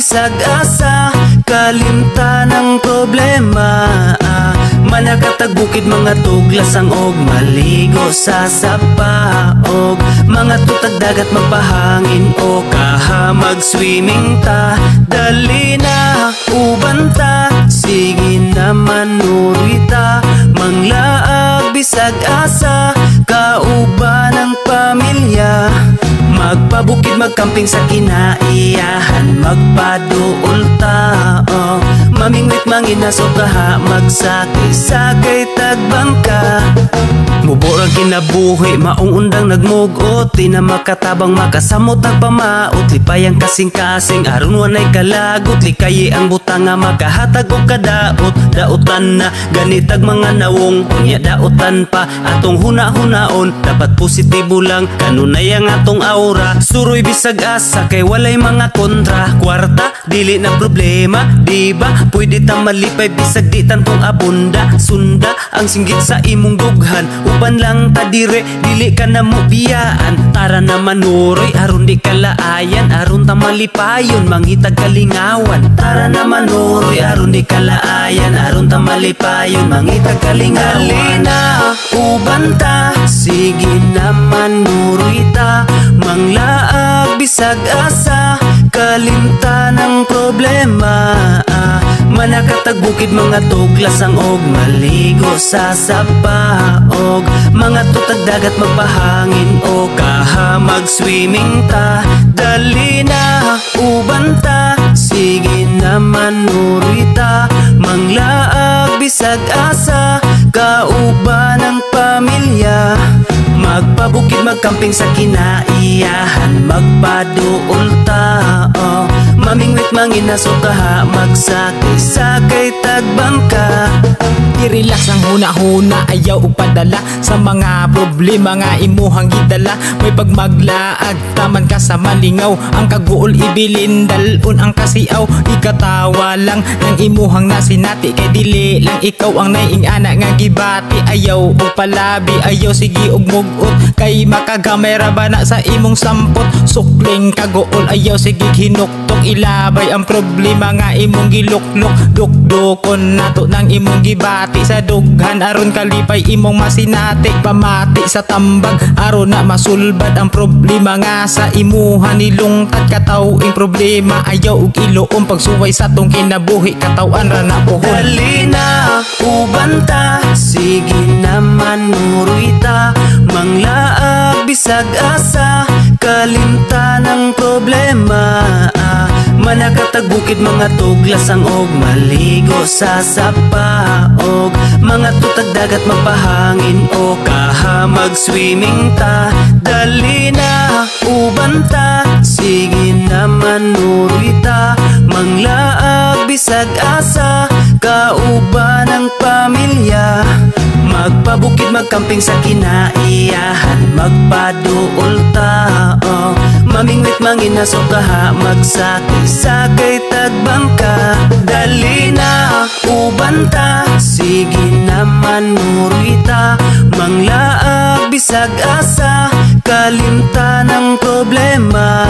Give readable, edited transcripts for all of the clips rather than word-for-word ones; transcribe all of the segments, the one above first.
bisag asa, kalimtan ang problema. Manakatag bukid mga tuglasang og maligo sa sapa, og mga tutag dagat magpahangin o kaha mag-swimming ta. Dali na uban ta, sige na manuroy ta, manglaag bisag asa, kauban ang pamilya. Magpabukid magkamping sa kinaiyahan, magpaduol ta, mamingwit manginaso kaha, magsakay-sakay tagbangka. Muborang kinabuhi, maong undang nagmugot, di na makatabang makasamot nagpamaot. Lipayang kasing-kasing, aron wanay kalagot, likayi ang butang nga makahatag o kadaot. Daotan na ganitag mga nawong, unya daotan pa atong huna-hunaon. Dapat positibo lang, kanunay ang atong aura. Suroy bisag asa, kay walay mga kontra. Kwarta, dili na problema, diba? Pwede ta malipay bisag di tantong abunda. Sunda ang singgit sa imong dughan, uban lang ta dire, dili ka na mo biyaan. Tara na manuroy, aron di kalaayan, aron ta malipayon, mangitag kalingawan. Tara na manuroy, aron di kalaayan, aron ta malipayon, mangitag kalingawan. Halina, uban ta, sige na manuroy ta, manglaag bisag asa, kalimtan ang problema. Manakatag bukid mga tuglasang og maligo sa sapa, og mga tutag dagat magpahangin o kaha mag-swimming ta. Dali na uban ta, sige na manuroy ta, manglaag bisag asa, kauban ang pamilya. Magpabukid magkamping sa kinaiyahan, magpaduol ta, mamingwit manginaso kaha, magsakay-sakay tagbangka. I-relax ang huna-huna, ayaw upadala sa mga problema nga imuhang gidala. May pagmaglaag, taman ka sa malingaw, ang kaguol ibilin, dalon ang kasiaw. Ikatawa lang ng imuhang nasinati, kay dili lang ikaw ang naiingana nga gibati. Ayaw og palabi, ayaw sige og mugot, kay makagamay ra ba na sa imong sampot. Sukling kaguol, ayaw sige hinuktok, ilabay ang problema nga imong giluklok. Dukdukon nato ng imong gibati sa dughan, aron kalipay imong masinati. Pamati sa tambag, aron na masulbad ang problema nga sa imuha nilungtad. Katawing problema, ayaw og iluom, pagsuway sa tong kinabuhi, katawan ra na pohon. Dali na uban ta, sige na manuroy ta, manglaag bisag asa, kalimtan ang problema. Manakatag bukid mga tuglasang og maligo sa sapa, og mga tutag dagat magpahangin o kaha mag-swimming ta. Dali na uban ta, sige na manuroy ta, manglaag bisag asa, kauban ang pamilya. Magpabukid magkamping sa kinaiyahan, magpaduol ta, mamingwit manginaso kaha, magsakay-sakay tagbangka. Dali na uban ta, sige na manuroy ta, manglaag bisag asa, kalimtan ang problema.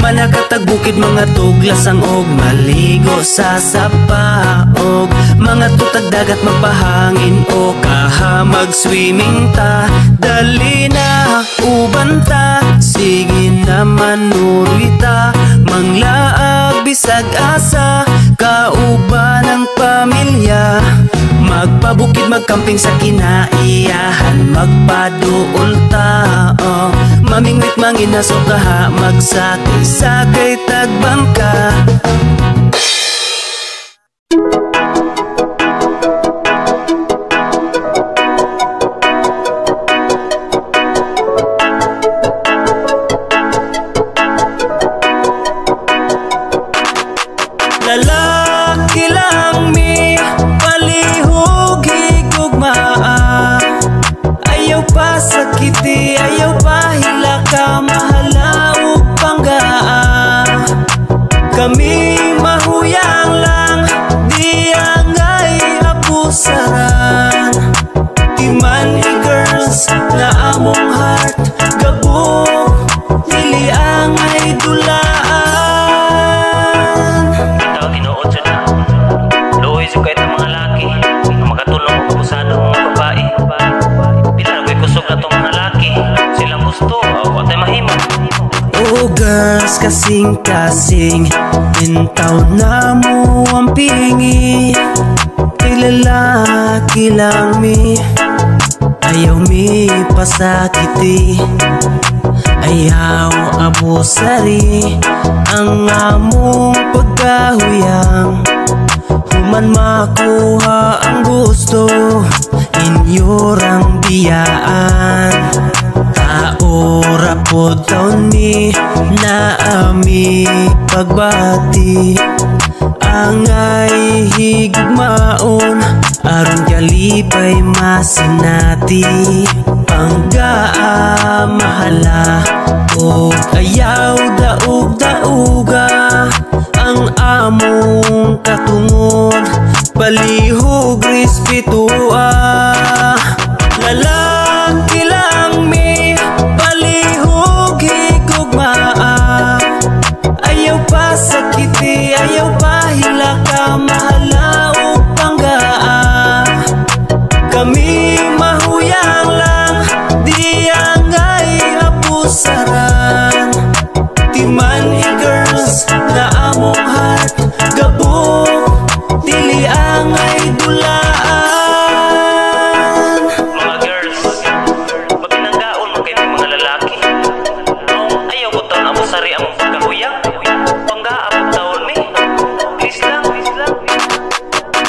Manakatag bukid mga tuglasang og maligo sa sapa, og mga tutag dagat magpahangin o kaha mag-swimming ta. Dali na uban ta, sige na manuroy ta, manglaag bisag asa, kauban ang pamilya. Magpabukid magkamping sa kinaiyahan, magpaduol ta, mamingwit manginaso kaha, magsakay-sakay tagbangka. Lalaki lang mi palihog higugmaa, ayaw pa sakiti, ayaw pa hilaka, mahala ug panggaa. Kami gusto, watay mahimo. Oh girls, kasing-kasing, intaw na mo ang pingi. Kay lalaki lang mi, ayaw mi pasakiti. Ayaw abusari ang among pagkahuyang. Human makuha ang gusto, inyorang biyaan. Taora po taon ni na ami pagbati. Angay higugmaon, aron kalipay masinati. Panggaa mahala o ayaw daug-dauga ang among katungod. Palihog respetua, lalaki lang mi, palihog higugmaa. Ayaw pa sakiti, ayaw pa hilaka, mahala o panggaa. Kami mahuyang lang, di angay apusaran. Timan girls na among heart, gabo dili angay dulaan. Mga girls, pagkinanggaon mo kayo mga lalaki, ayaw ko taon abusari among pagkahuyang. Panggaabot taon mi, please lang, please lang.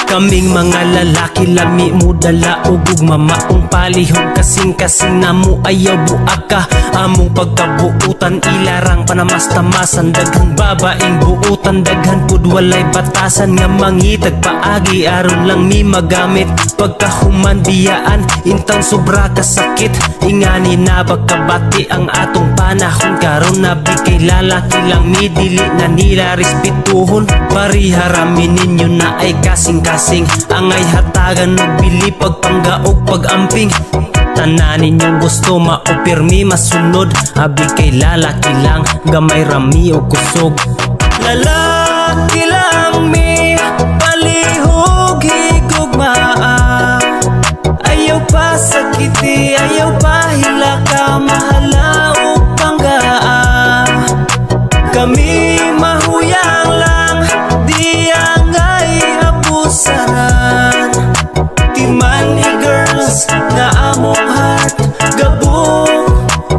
Kaming mga lalaki lami mo dala o gugmamaong palihog. Kasing-kasing na mo ayaw buaka. Among pagkabuutan ilarang panamas-tamasan. Daghang babaeng buutan, daghan pud walay batasan. Nga mangitag paagi aron lang mi magamit. Pagkahuman biyaan, intang sobra kasakit. Ingani na pagkabati ang atong panahon. Karon na bigay lalaki lang mi, dili na nila respetuhon. Pariharamin ninyo na ay kasing-kasing. Angay hatagan og bili pagpanggaog pag-amping. Tanan ninyong gusto maupirmi masunod. Abi kay lalaki lang, gamay rami o kusog. Lalaki lang mi, palihog higugmaa. Ayaw pa sakiti, ayaw pa hilaka, mahala o panggaa. Kami mahuyang lang, di angay abusaran. Timan girls na among heart, gabo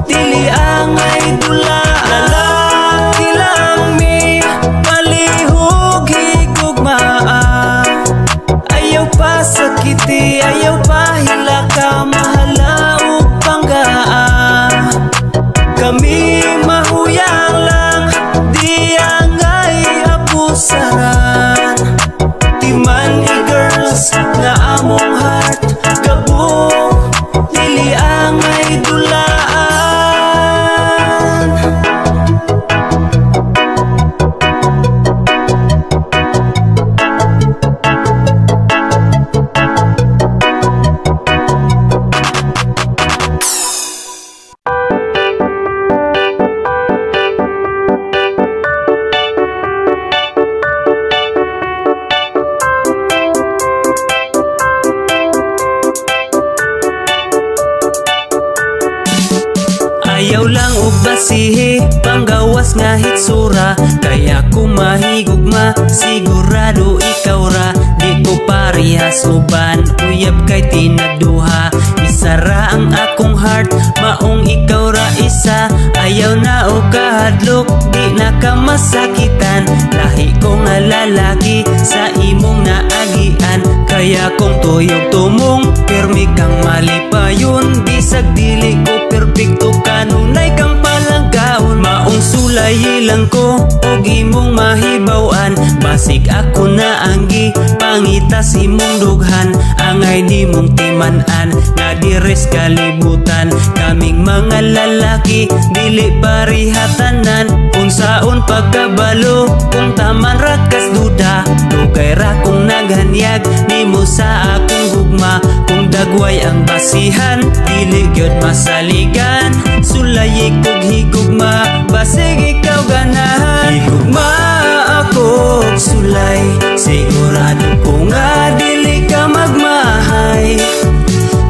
dili angay dulaan. Lalaki lang mi, palihog higugmaa. Ayaw pa sakiti, ayaw pa hilaka, mahala o panggaa. Kami mahuyang lang, di angay abusaran. Timan girls na among heart, gabo dili angay dulaan. Ayaw lang og basihe, panggawas nga hitsura. Kaya ko mahigugma, sigurado ikaw ra. Di ko parehas uban, uyab kay tinagduha. Isara ang akong heart, maong ikaw ra isa. Ayaw na o kahadlok, di na ka masakitan. Lahi ko nga lalaki, sa imong naagian. Kaya kung tuyog tumong, pirmi kang malipayon. Bisag dili ko perfecto, kanunay kang palanggaon. Maong sulay ilang ko, og imong mahibawan. Basig ako na anggi, pangitas imong dughan. Angay di mong timan-an, nga dires kalibutan. Kaming mga lalaki, dili parihatanan. Unsaon pagkabalo, kung taman rakas duda. Dugay ra kong naghanyag, nimo sa akong gugma. Kung dagway ang basihan, dili gyud masaligan. Sulay kog higugma, basig ikaw ganahan. Higugma ako og sulay, sigurado ko nga dili ka magmahay.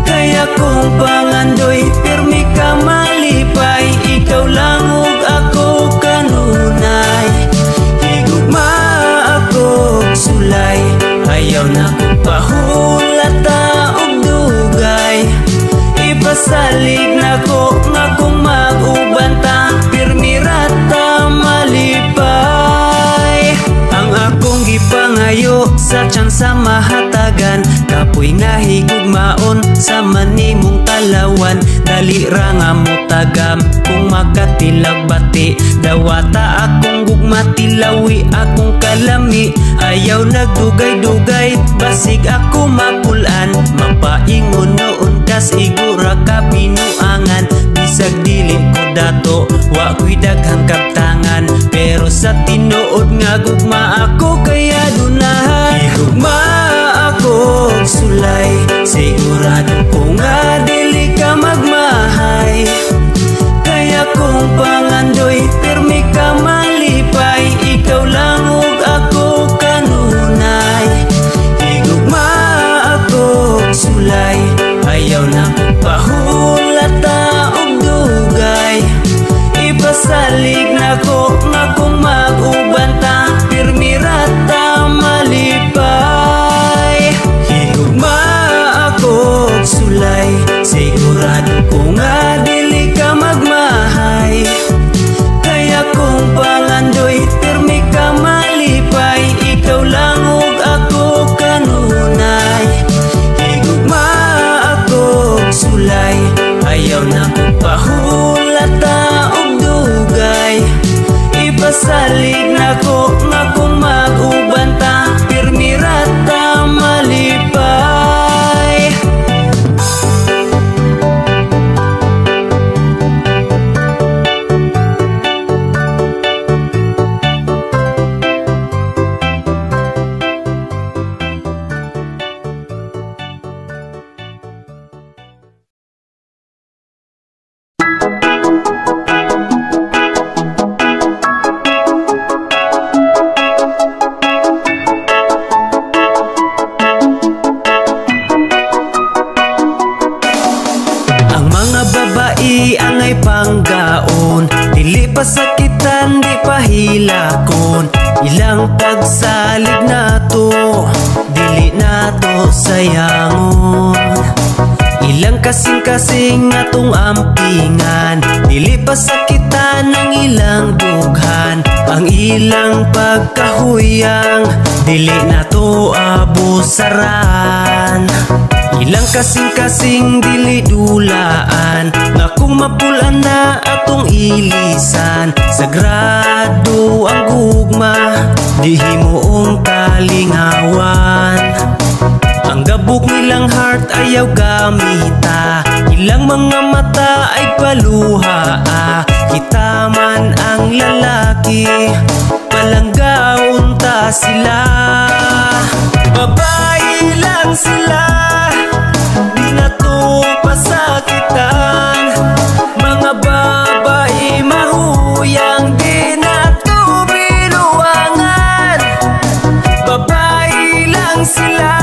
Kaya kung pangandoy, pirmi ka malipay. sa tiyan sa mahatagan, kapoy nga higugmaon sa manimong talawan. Dali ra nga mo tagam kung makatilag bati, dawata akong gugma tilawi akong kalami. Ayaw nagdugay-dugay basig ako mapulan, mapaingon noon ka sigura ka binuangan. Bisag dili ko dato wa ko'y daghang kaptangan, pero sa tinuod nga gugma ako kaya dunahan. Higugma ako sulay, sigurado ko nga dili ka magmahay. Kaya kung pangandoy pirmi ka malipay, ikaw lang ug ako kanunay. Higugma ako sulay, ayaw na pahulata og dugay. Ipasalig na ko nga kung mag-ubanta, pirmi rata malipay. Higugma ako sulay, sigurado ko nga dili ka magmahay. Kaya kung pangandoy pirmi ka malipay, ikaw lang ug ako kanunay. Higugma ako sulay, ayaw na ko pahulata og dugay. Ipasalig na ko nga kung mag-ubanta, pirmi rata malipay. Angay panggaon, dili pasakitan, di pahilakon. Ilang pagsalig nato, dili nato sayangon. Ilang kasing-kasing atong ampingan, dili pasakitan ang ilang dughan. Ang ilang pagkahuyang, dili nato abusaran. Ilang kasing-kasing dili dulaan, nga kung mapulan na atong ilisan. Sagrado ang gugma, di himuong kalingawan. Ang gabok nilang heart ayaw gamita, ilang mga mata ay paluha. Kita man ang lalaki, palanggaon ta sila. Babae lang sila, di na to pasakitan. Mga babae mahuyang, di na to binuangan. Babae lang sila,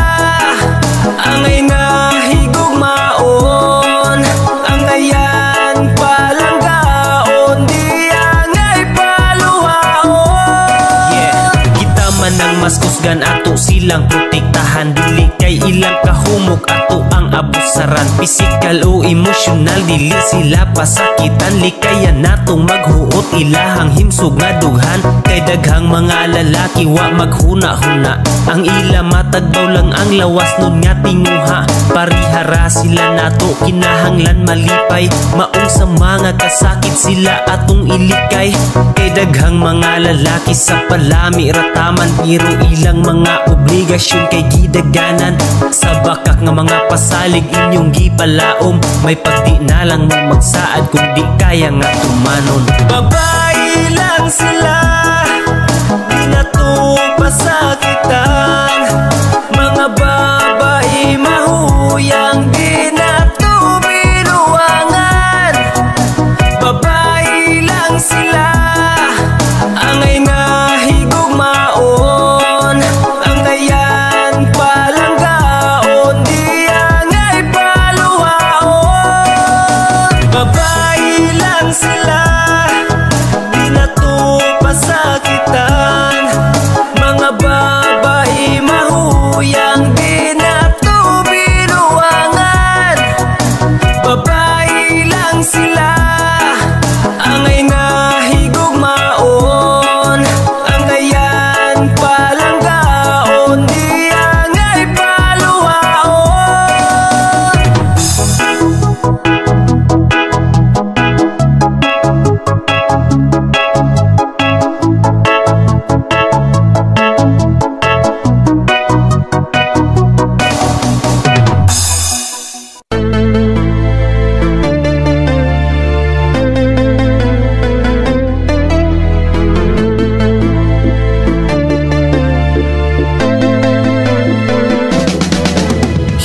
angay nga higugmaon. Angayan palanggaon, di angay paluhaon. Yeah, kita man ang mas kusgan ato silang protektahan, dili kay ilang kahumok ato ang abusaran. Physical o emotional, dili sila pasakitan. Likayan natong maghuot ilahang himsog nga dughan. Kay daghang mga lalaki wa maghuna-huna, ang ila matagbaw lang ang lawas nun nga tinguha. Parihara sila nato kinahanglan malipay, maong sa mga kasakit sila atong ilikay. Kay daghang mga lalaki sa palami rataman, pero ilang mga obligasyon kay gidaganan. Sa bakak nga mga pasalig inyong gipalaom, may pagdi na lang mo magsaad kung di kaya nga tumanon. Babae lang sila, di na to pasakitan. Mga babae mahuyang, di na to binuangan. Babae lang sila, angay nga higugmaon. Angayan palanggaon, di angay paluhaon. Babae lang sila, di na to pasakitan. Mga babae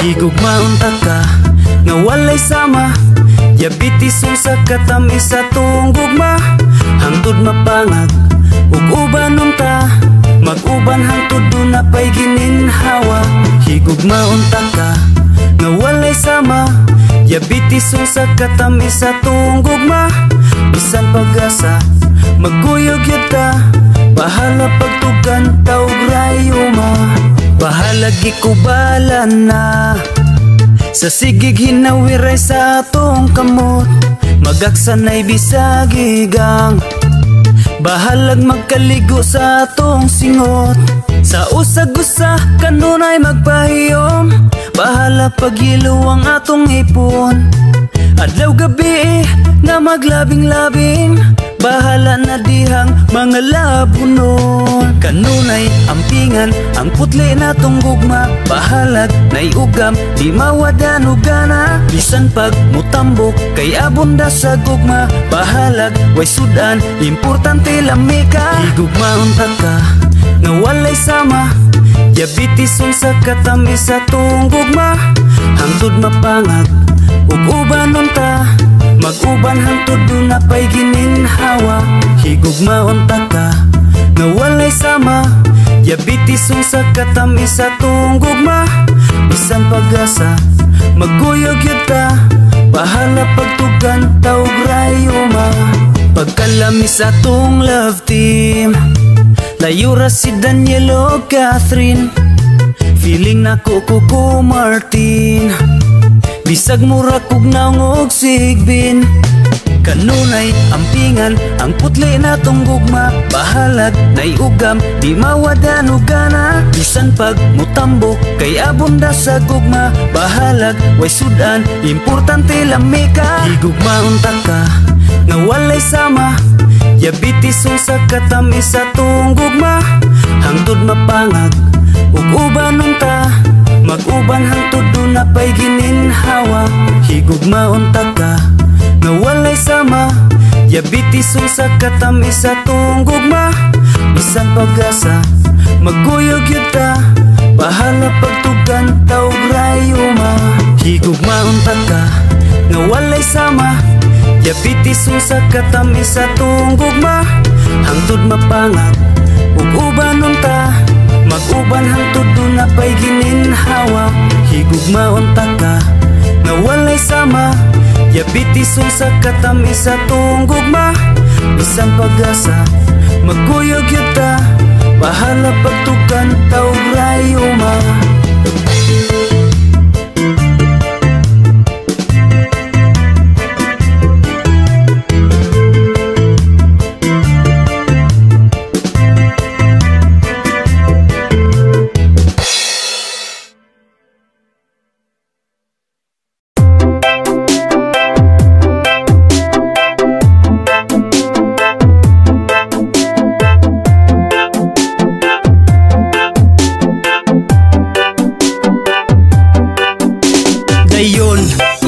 Higugmaon ta ka nga walay sama, diabetes sa katamis sa tuong gugma. Hangtod mapangag ug ubanon ta, mag-uban hangtod do na pay gininhawa. Higugmaon ta ka nga walay sama, diabetes sa katamis sa tuong gugma. Bisan pag-asa maguyog yun ta, bahala pagtugan taog rayuma. Bahala gikubalan na sa sigig hinawiray sa atong kamot, magaksanay bisagigang bahalag magkaligo sa atong singot. Sa usag-usa kanunay magpahiyom, bahala paghilo ang atong ipon. Adlaw gabi nga maglabing-labing, bahala na dihang mga labunon. Kanunay ampingan ang putli na tong gugma, bahalag na'y ugam di mawadan ugana. Bisan pag mutambok kay abunda sa gugma, bahalag way sudan importante lamika. Higugmaon ta ka nga walay sama, diabetes sa katamis sa tuong gugma. Hangtod mapangag ug ubanon ta, mag-uban hangtod do na pay gininhawa. Higugmaon ta ka nga walay sama, diabetes sa katamis sa tuong gugma. Bisan pag-asa maguyog yun ta, bahala pagtugan taog rayuma. Pagkalamis atong love team, layura si Daniel o Catherine, feeling na Kuko Martin. Bisag mura kog naong og sigbin, kanunay ampingan ang putli na tong gugma, bahalag na'y ugam di mawadan ugana. Bisan pag mutambok kay abunda sa gugma, bahalag way sudan importante lamika. Higugmaon ta ka nga walay sama, diabetes sa katamis sa tuong gugma. Hangtod mapangag ug ubanon ta, mag-uban hangtod do na pay gininhawa. Higugmaon ta ka nga walay sama, diabetes sa katamis sa tuong gugma. Bisan pag-asa maguyog yun ta, bahala pagtugan taog rayuma. Higugmaon ta ka nga walay sama, diabetes sa katamis sa tuong gugma. Hangtod mapangag ug ubanon ta, mag-uban hangtod do na pay gininhawa. Higugmaon ta ka nga walay sama, diabetes sa katamis sa tuong gugma. Bisan pag-asa maguyog yun ta, bahala pagtugan taog rayuma.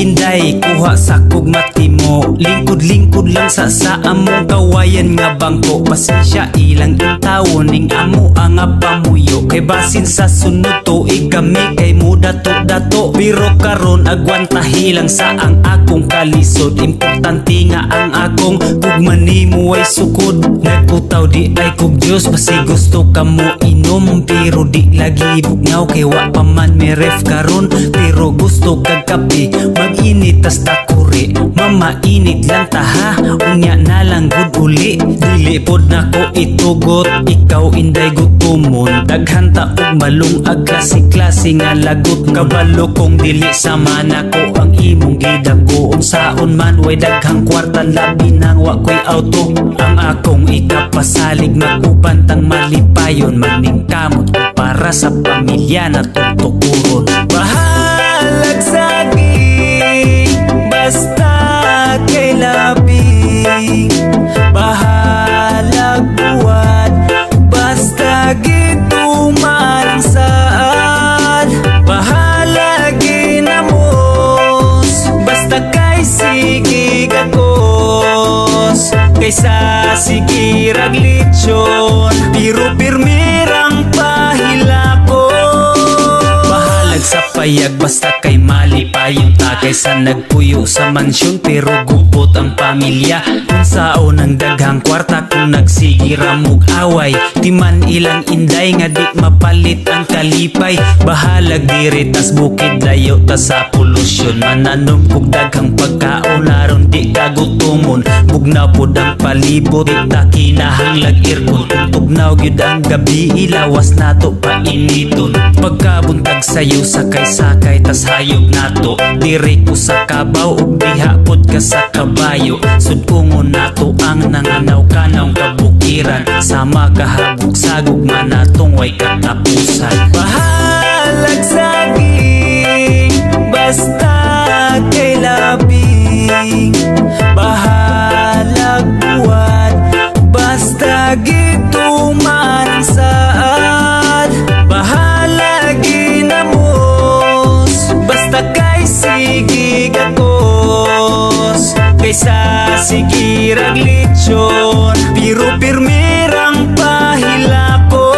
Inday kuha sa kugmati mo, lingkod-lingkod lang sa among kawayan nga bangko. Pasensya ilang intawon ning amo ang pamuyo, kay basin sa sunod to igami kay mo dato-dato. Pero karon agwantahi lang sa ang akong kalisod, importante nga ang akong kugmani mo ay sukod. Nagputaw di ay kog Diyos, basi gusto ka mo inom, pero di lagi bugnaw kay wa pa man may ref karon. Pero gusto kag kape mag-init tas takuri, mamainit lang taha, unya na lang gud uli. Dili pod nako itugot, ikaw inday gutumon, daghan ta og malungag klase-klase nga lagot. Kabalo kong dili sama nako ang imong gidako, unsaon man way daghang kwarta labi nang wa koy auto. Ang akong ikapasalig magubantang malipayon, maningkamot ko para sa pamilya na tutukuron. Bahalag saging basta kay labing, bahalag buwan basta gituman ang saan. Bahalag ginamos basta kay sige gagos, kaysa sige raglitsyon pero pirmirang pahilako. Bahalag sa payag basta kay mali payong takay sa nagpuyo sa mansyon pero gupot ang pamilya. Kung sao nang daghang kwarta kung nagsigira mug away, timan ilang inday nga di mapalit ang kalipay. Bahalag diri tas bukid layo tas sa polusyon, mananom kog daghang pagkaon aron di kagutumon. Bugnaw pod ang palibot ta kinahanglag aircon, tugnaw gyud ang gabi ilawas nato painiton. Pagkabuntag sayo sakay-sakay tas hayog nato, diri ko sa kabaw ug diha pod ka sa kabayo. Sudkungon nato ang nanganaw-kanaw kabukiran, sama kahabog sagog manatong way katapusan. Bahalag saging basta kay labing, bahalag buwan basta gituman saad, bahalag ginamos basta kay sige gakos, kaysa sige raglitsyon pero pirmirang pahilakon.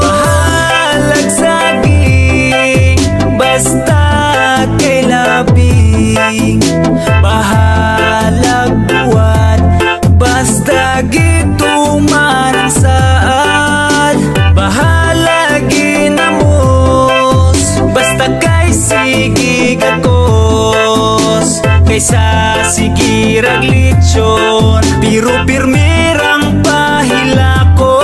Bahalag saging basta kay labing, bahalag buwan basta gituman ang saad, bahalag ginamos basta kay sige gakos, kaysa sige raglitsyon pero pirmirang pahilakon.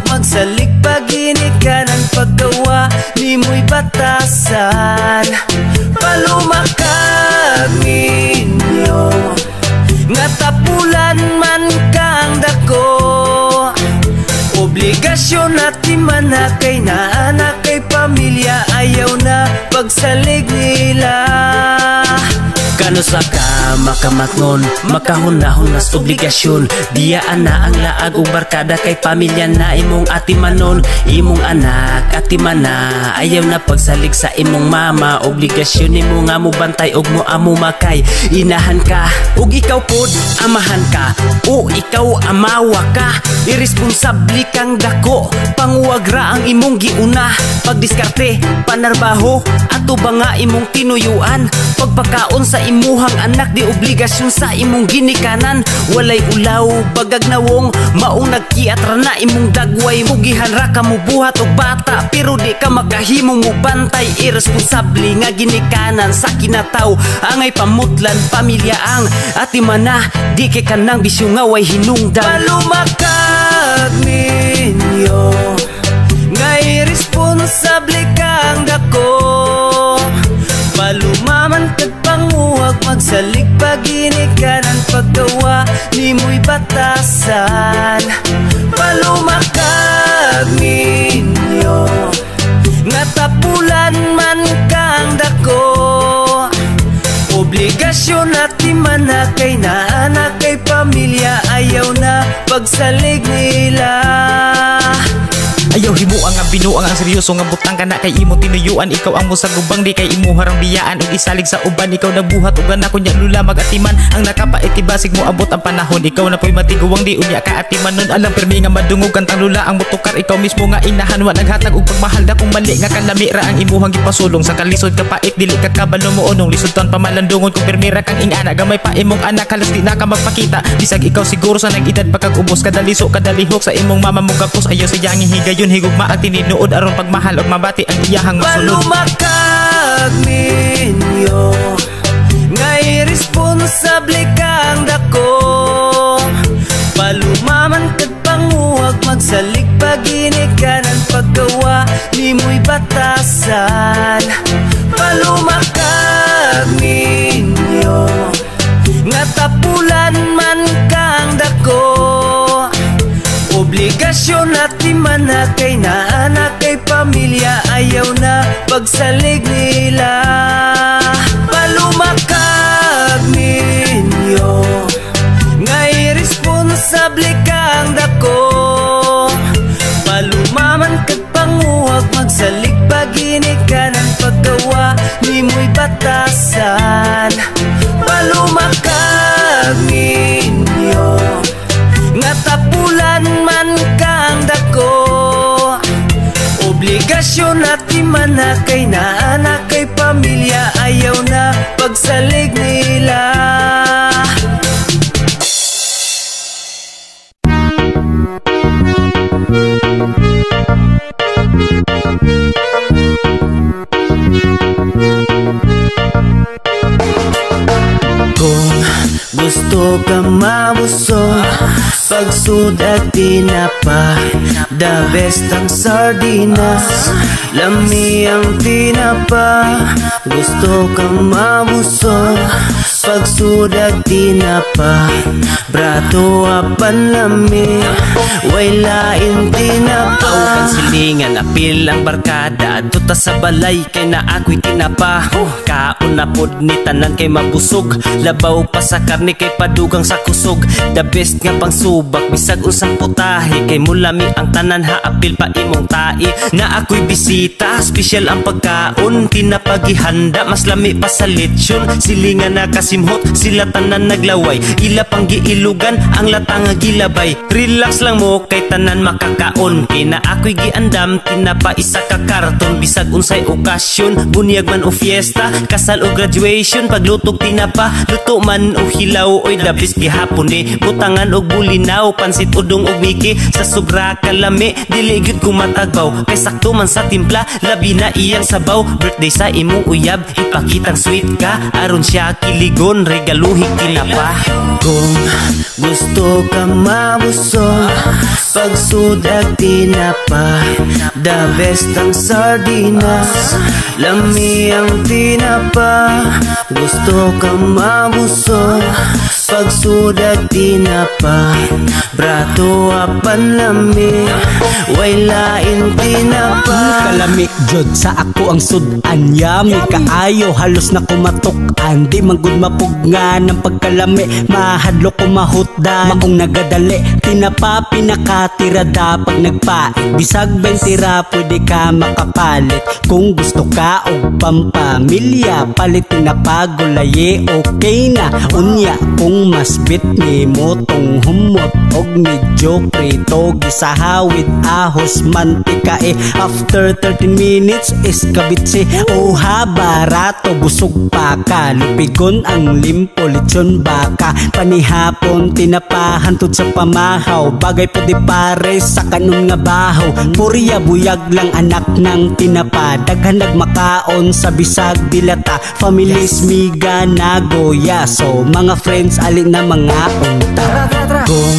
Magsalig paginikanan paggawa ni mo'y batasan. Palumakag ninyo nga tapulan man kang dako, obligasyon at imana kay naanak kay pamilya, ayaw na pagsalig nila. Kano sa ka makamatngon, makahunahon nas obligasyon, diyaan na ang laag ug barkada kay pamilya na imong atimanon. Imong anak atimana, ayaw na pagsalig sa imong mama, obligasyon nimo nga mo bantay ug mo amo makay. Inahan ka ug ikaw pod amahan ka, o ikaw amawa ka, irresponsable kang dako, panguwag ra ang imong giuna. Pagdiskarte panarbaho ato ba nga imong tinuyuan, pagpakaon sa imuhang anak di obligasyon sa imong ginikanan. Walay ulaw bagag nawong maong nagkiatra na imong dagway, mugihan ra ka mo buhat og bata pero di ka makahimong mo bantay, irresponsable nga ginikanan sa kinataw. Angay pamutlan pamilya ang atimana, di kay kanang bisyo nga way hinungdan. Palumakag ninyo nga irresponsable kang dako, palumaman kag panguwag magsalig paginikanan paggawa ni mo'y batasan. Palumakag ninyo nga tapulan man kang dako, obligasyon at imana kay naanak kay pamilya, ayaw na pagsalig nila. Ayaw himuang nga binuang ang seryoso nga butang ka na kay imo tinuyuan. Ikaw ang musagubang di kay imo harang biyaan ug isalig sa uban. Ikaw nabuhat ug anak kunya lula magatiman ang nakapaitibasig mo abot ang panahon. Ikaw na po'y matiguwang di unya ka atiman nun. Alam pirmi nga madungog kantang lula ang mutukar. Ikaw mismo nga inahan wa naghatag og pagmahal da kung mali nga kalamira ang imuhang gipasulong. Sa kalisod ka pait dili ka kabalo mo unong lisod ton pamalandungon kung pirmira kang ingana gamay pa imong anak halos di na ka magpakita. Bisag ikaw siguro sa nag-edad pagkag-ubos kadaliso kadalihok sa imong mama mo gapos. Ayaw sa jangin higayon higugma at tininuod aron pagmahal og mabati ang iyahang masulod. Palumakag ninyo nga irresponsable kang dako, palumaman kag panguwag magsalig paginikanan paggawa ni mo'y batasan. Palumakag Obligasyon at imana kay naanak kay pamilya, ayaw na pagsalig nila. Palumakag ninyo ngay responsable kang dako. Palumaman kag panguwag magsalig paginikanan paggawa ni mo'y batasan. Palumakag ninyo nga tapulan man kang dako. Obligasyon at imana kay naanak kay pamilya, ayaw na pagsalig nila. Kung gusto ka mabusog, pagsudag tinapay, the best ang sardinas, lami ang tinapa. Gusto ka mabusog, pagsudag tinapay, brato apan lami, way lain tinapa. Aw kan silingan apil ang barkada, duta sa balay kay na ako'y tinapa. Kaon na pod ni tanan kay mabusog, labaw pa sa karne kay padugang sa kusog. The best nga pang subak bisag unsang putahe, kay mulami ang tanan haapil pa imong tai. Na ako'y bisita, special ang pagkaon, tinapagihanda mas lami pa sa lechon. Silingan na kasimhot, sila tanan naglaway, ila pang giilugan ang latang gilabay. Relax lang mo kay tanan makakaon, kay na ako'y giandam tinapa isa ka karton. Bisag unsay okasyon, bunyag man o fiesta, kasal o graduation, paglutog tinapa, luto man o hilaw, oy dabis gihapon ni butangan og bulinaw, pansit udong og miki sa sobra kalami, dili gyud ko matagbaw kay sakto man sa timpla, labi na iyang sabaw. Birthday sa imong uyab, ipakitang sweet ka aron siya kiligon, regaluhig tinapa. Kung gusto ka mabusog, pagsudag tinapay, the best ang sardinas, lami ang tinapa. Gusto ka mabusog, pagsudag tinapay, brato apan lami, way lain tinapa. Kalami jud sa ako ang sudan, yami kaayo halos na kumatukan. Di man gud mapugnga ng pagkalami, mahadlo ko mahutdan, maong nagadali. Tinapa pinakatirada pag nagpait, bisag 20 ra pwede ka makapalit. Kung gusto ka og pampamilya, palit tinapa gulaye okay na. Unya kung mas bit ni mo tong humot og medyo prito, gisahawid ahos mantika after 13 minutes is kabitsi. Oha barato busog pa ka, lupigon ang limpo lechon baka. Panihapon tinapahan tud sa pamahaw, bagay po di pare sa kanon nga bahaw. Purya buyag lang anak ng tinapa, daghan nagmakaon sa bisag dilata. Families miga nagoya, so mga friends alin na mga unta. Kung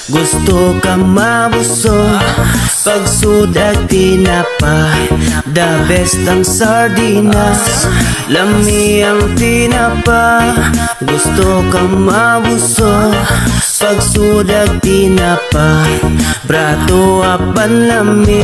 gusto ka mabusog, pagsudag tinapay, the best ang sardinas, lami ang tinapa. Gusto ka mabusog, pagsudag tinapay, brato apan lami,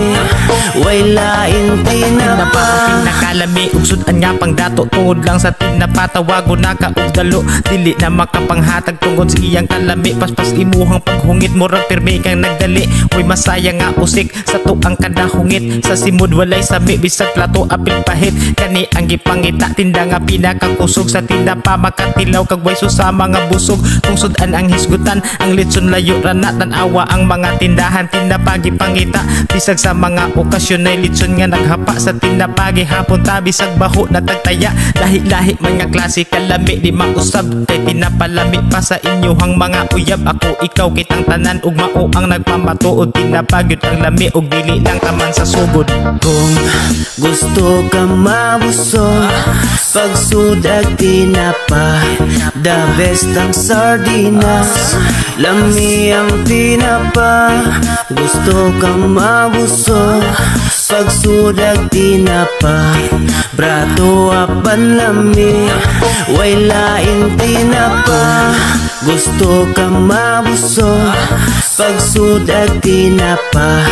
way lain tinapa. Nakalami ugsod an nga pang dato, tungod lang sa tinapa tawago na ka og dalo. Dili na makapanghatag tungod sa iyang kalami, paspas imuhang paghungit mo rag pirmi kang nagdali. Uy masaya nga usik sa tuang kada hungit, sa simud walay sami bisag plato apil pahit. Kani ang gipangita tinda nga pinakakusog, sa tinapa makatilaw kag way susama nga busog. Kung sudan ang hisgutan ang litson layo ra na tan-awa ang mga tindahan. Tinapa gipangita bisag sa mga okasyon ay litson nga naghapa sa tinapa gihapon ta bisag baho na tagtaya. Lahi-lahi mga klase kalami di mausab, kay tinapalami pa sa inyohang mga uyab. Ako ikaw kitang tanan ug mao ang nagpamatuod, tinapa gyud ang lami ug dili lang taman sa sugod. Kung gusto ka mabusog, pagsudag tinapay, the best ang sardinas, lami ang tinapa. Gusto ka mabusog, Pagsudag tinapa, brato apan lami, way lain tinapa, gusto ka mabuso. Pagsudag tinapa,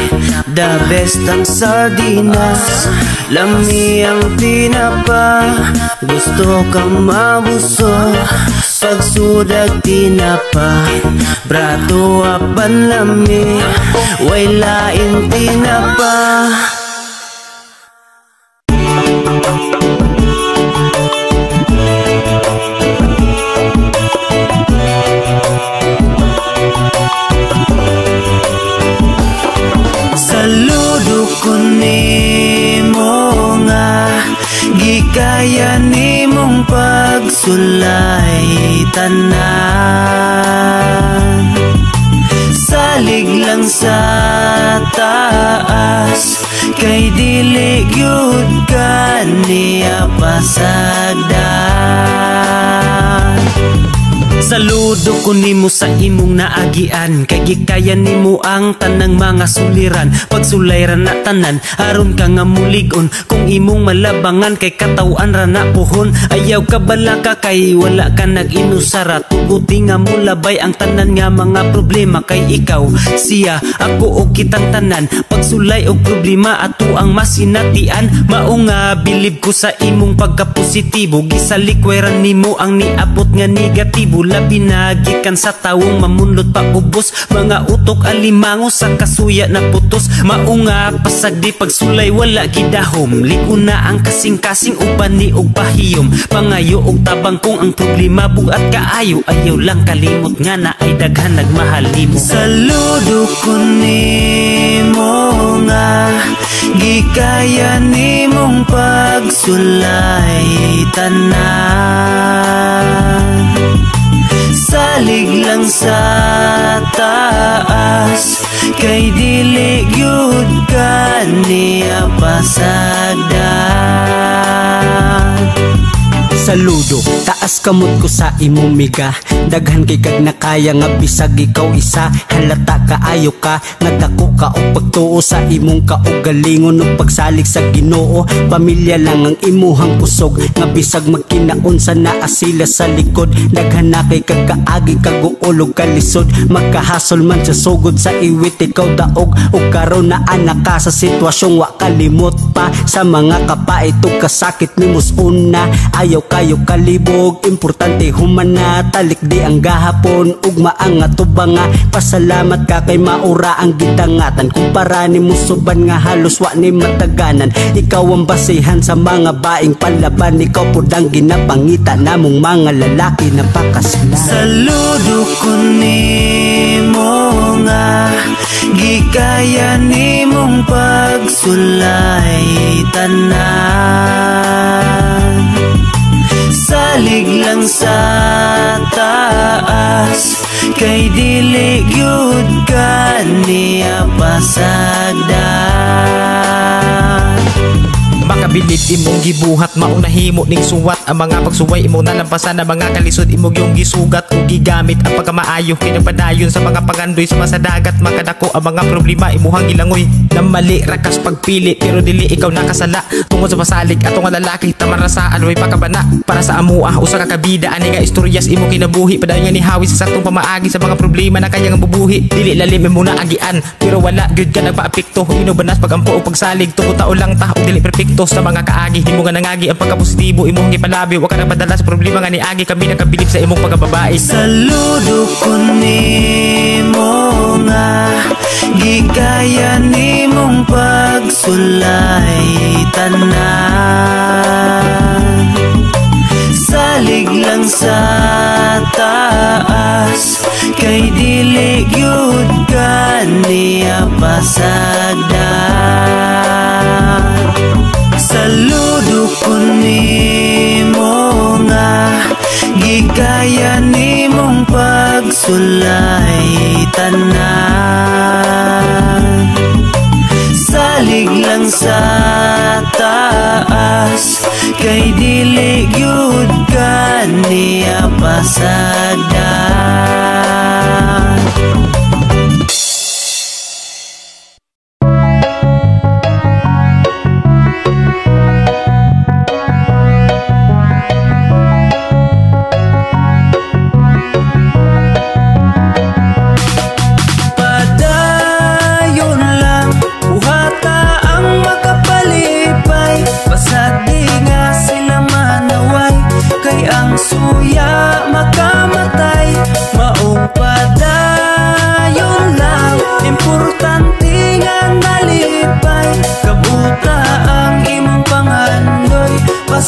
the best ang sardinas, lami ang tinapa, gusto ka mabuso. Pagsudag tinapa, brato apan lami, way lain tinapa. Saludo ko nimo nga, gikaya nimong pagsulay tanan. Salig lang sa taas, kay dili gyud ka niya pasagdan. Saludo ko nimo sa imong naagian, kay gikaya nimo ang tanang mga suliran. Pagsulayran na tanan, aron ka nga muligon. Kung imong malabangan, kay katawan ra na puhon. Ayaw ka bala ka, kay wala ka nag-inusara. Tuguti nga mulabay ang tanan nga mga problema. Kay ikaw, siya, ako o kitang tanan. Pagsulay og problema, ato ang masinatian. Mao nga bilib ko sa imong pagkapositibo. Gisalikweran nimo ang niabot nga negatibo. Labi na gikan sa tawong mamunlot pa ubos, mga utok alimango sa kasuya na putos. Mao nga pasagdi pagsulay wala gidahom, liko na ang kasing-kasing uban ni og pahiyom. Pangayo og tabang kung ang problema bugat kaayo, ayaw lang kalimot nga na ay daghan nagmahal nimo. Saludo ko nimo nga, gikaya nimong pagsulay tanan. Salig lang sa taas, kay dili gyud ka niya pasagdan. Saludo, taas kamot ko sa imong miga, daghan kay kag nakaya nga bisag ikaw isa. Halata kaayo ka, nga dako ka og pagtuo sa imong kaugalingon ug pagsalig sa Ginoo. Pamilya lang ang imuhang kusog, nga bisag magkinaon sa naa sila sa likod. Daghan na kay kag kaagi kaguol ug kalisod, magkahasol man sa sugod sa iwit ikaw daog. Ug karon na anak ka sa sitwasyong wa kalimot pa, sa mga kapait ug kasakit nimos una. Ayaw kayo kalibog, importante humana, talik di ang gahapon ugma ang atubanga. Pasalamat ka kay maura ang gidangatan, kumpara ni musuban nga halos wa ni mataganan. Ikaw ang basihan sa mga baing palaban, ikaw pudang ginapangita namong mga lalaki na pakaslan. Saludo ko nimo nga, gikaya nimong pagsulay tanan. Salig lang sa taas, kay dili gyud ka niya pasagdan. Makabilib imong gibuhat, maong nahimo ning suwat. Ang mga pagsuway imo nalampasan, ang mga kalisod imong yung gisugat o gigamit ang pagkamaayo. Pinagpadayon sa mga pagandoy sa masadagat, makadako ang mga problema imuhang gilangoy. Namali rakas pagpili, pero dili ikaw nakasala. Tungod sa pasalig atong lalaki, tamarasaan way pakabana. Para sa amua, usa ka kabida, ani nga istoryas imo kinabuhi. Padayon nga ni hawi sa saktong pamaagi sa mga problema na kaya nga bubuhi. Dili lalim mo na agian, pero wala gyud ka nagpaapekto. Inubanas pagampo o pagsalig, tuko tao lang ta o dili perfecto. Sa mga kaagi, himo nga nangagi ang pagkapositibo, imong gipalabi, wa ka napadala sa problema nga niagi. Kami nakabilib sa imong pagkababae. Saludo ko nimo nga, gikaya nimong pagsulay tanan. Salig lang sa taas, kay dili gyud ka niya pasagdan. Saludo ko nimo nga, gikaya nimong pagsulay tanan. Salig lang sa taas, kay dili gyud ka niya pasagdan.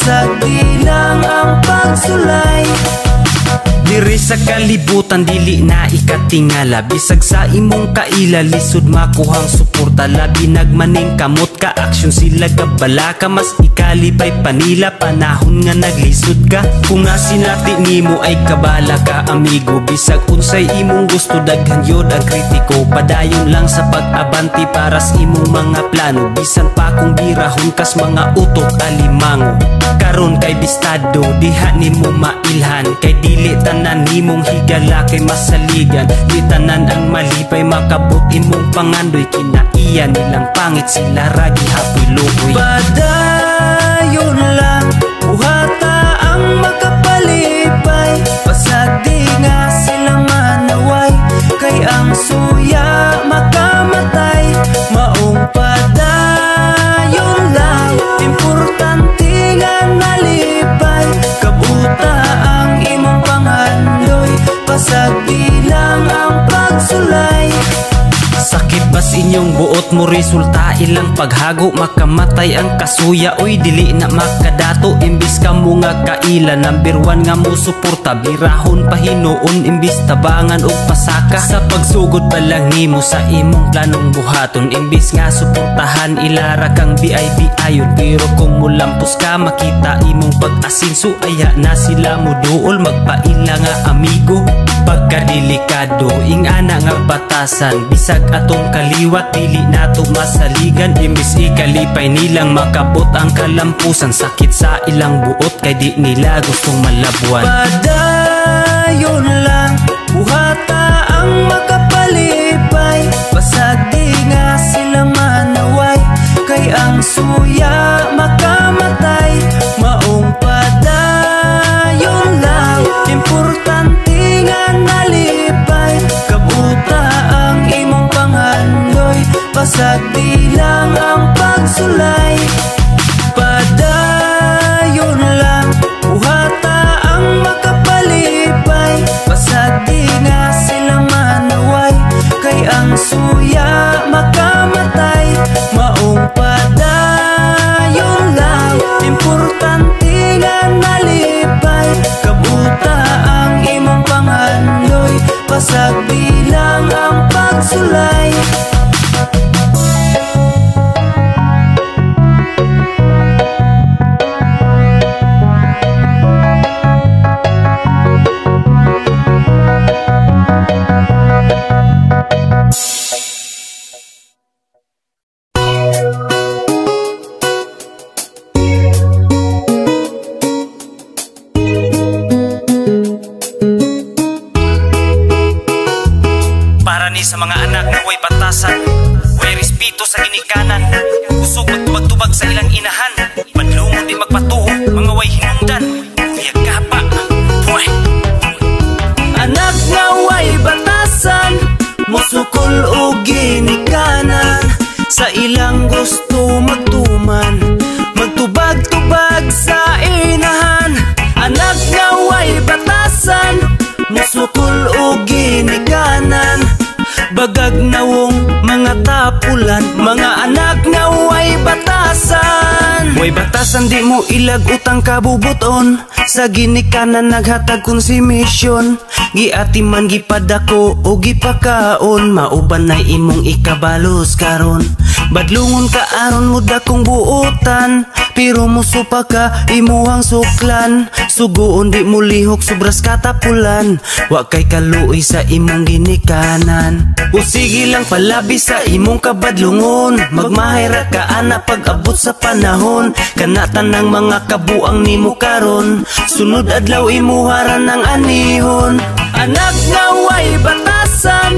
pasag di lang ang pagsulay. Diri sa kalibutan dili na ikatingala, bisag sa imong kaila lisod makuhang suporta. Labi nagmaning kamot ka aksyon sila gabala ka, mas ikalipay panila panahon nga naglisod ka. Kung nasinati nimo ay kabala ka amigo, bisag unsay imong gusto daghan yod ang kritiko. Padayon lang sa pag-abanti para sa imong mga plano, bisan pa kung birahon kas mga utok alimango. Karon kay bistado diha nimo mailhan, kay dili tanan nimong higala kay masaligan. Di tanan ang malipay makabot imong pangandoy, kinaiya nilang pangit sila ragi hapoy luoy. Padayon lang buhata ang makapalipay, pasag di nga sila manaway, kay ang suya makamatay. Maong padayon lang importante nga nalipay, kabuta ang imong pangandoy, pasag di lang ang pagsulay. Sakit bas inyong buot mo resulta ilang paghago, makamatay ang kasuya oy dili na makadato. Imbis ka mo nga kaila number 1 nga mo suporta, birahon pahinoon imbis tabangan og pasaka. Sa pagsugod pa lang nimo sa imong planong buhaton, imbis nga suportahan ilara kang BIB ayon. Pero kung mulampos ka makita imong pag-asinso, aya na sila mo duol magpaila nga amigo. Pagkadelikado ing ana nga batasan, bisag atong kaliwat dili nato masaligan. Imbis ikalipay nilang makabot ang kalampusan, sakit sa ilang buot kay di nila gustong malabuan. Padayon lang buhata ang makapalipay, pasag di nga sila manaway, kay ang suya makamatay. Maong padayon lang importante nga nalipay, kabuta ang imong pangandoy, pasag di lang ang pagsulay. Padayon lang buhata ang makapalipay, pasag di nga sila manaway, kay ang suya makamatay. Maong padayon lang importante nga nalipay, kabuta ang imong pangandoy, pasag di lang ang pagsulay. Sa mga anak na way batasan, way respeto sa ginikanan, kusog magtubag-tubag sa ilang inahan, padlungon di magpatuo, mga way hinungdan, kuyag kapa. Puy! Anak na way batasan, musukol o ginikanan, sa ilang gusto magtuman, magtubag-tubag sa inahan. Anak na way batasan, musukol o ginikanan, bagag nawong mga tapulan, mga anak nga way batasan. Way batasan di mo ilag utang kabubuton, sa ginikanan naghatag konsumisyon, giatiman gipadako o gipakaon, mauban na imong ikabalos karon. Badlungon ka aron mo dakong buotan, pero musupa ka imuhang suklan. Sugoon di mo lihok sobras katapulan, wa kay kaluoy sa imong ginikanan. O sige lang palabi sa imong kabadlungon, magmahira ka ana pag-abot sa panahon. Kanatan ng mga kabuang nimo karon, sunod adlaw imuharan ng anihon. Anak nga way batasan,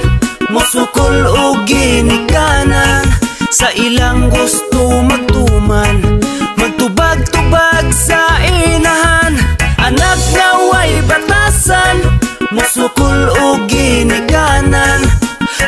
musukol o ginikanan, sa ilang gusto magtuman, magtubag-tubag sa inahan. Anak nga way batasan, musukol o ginikanan,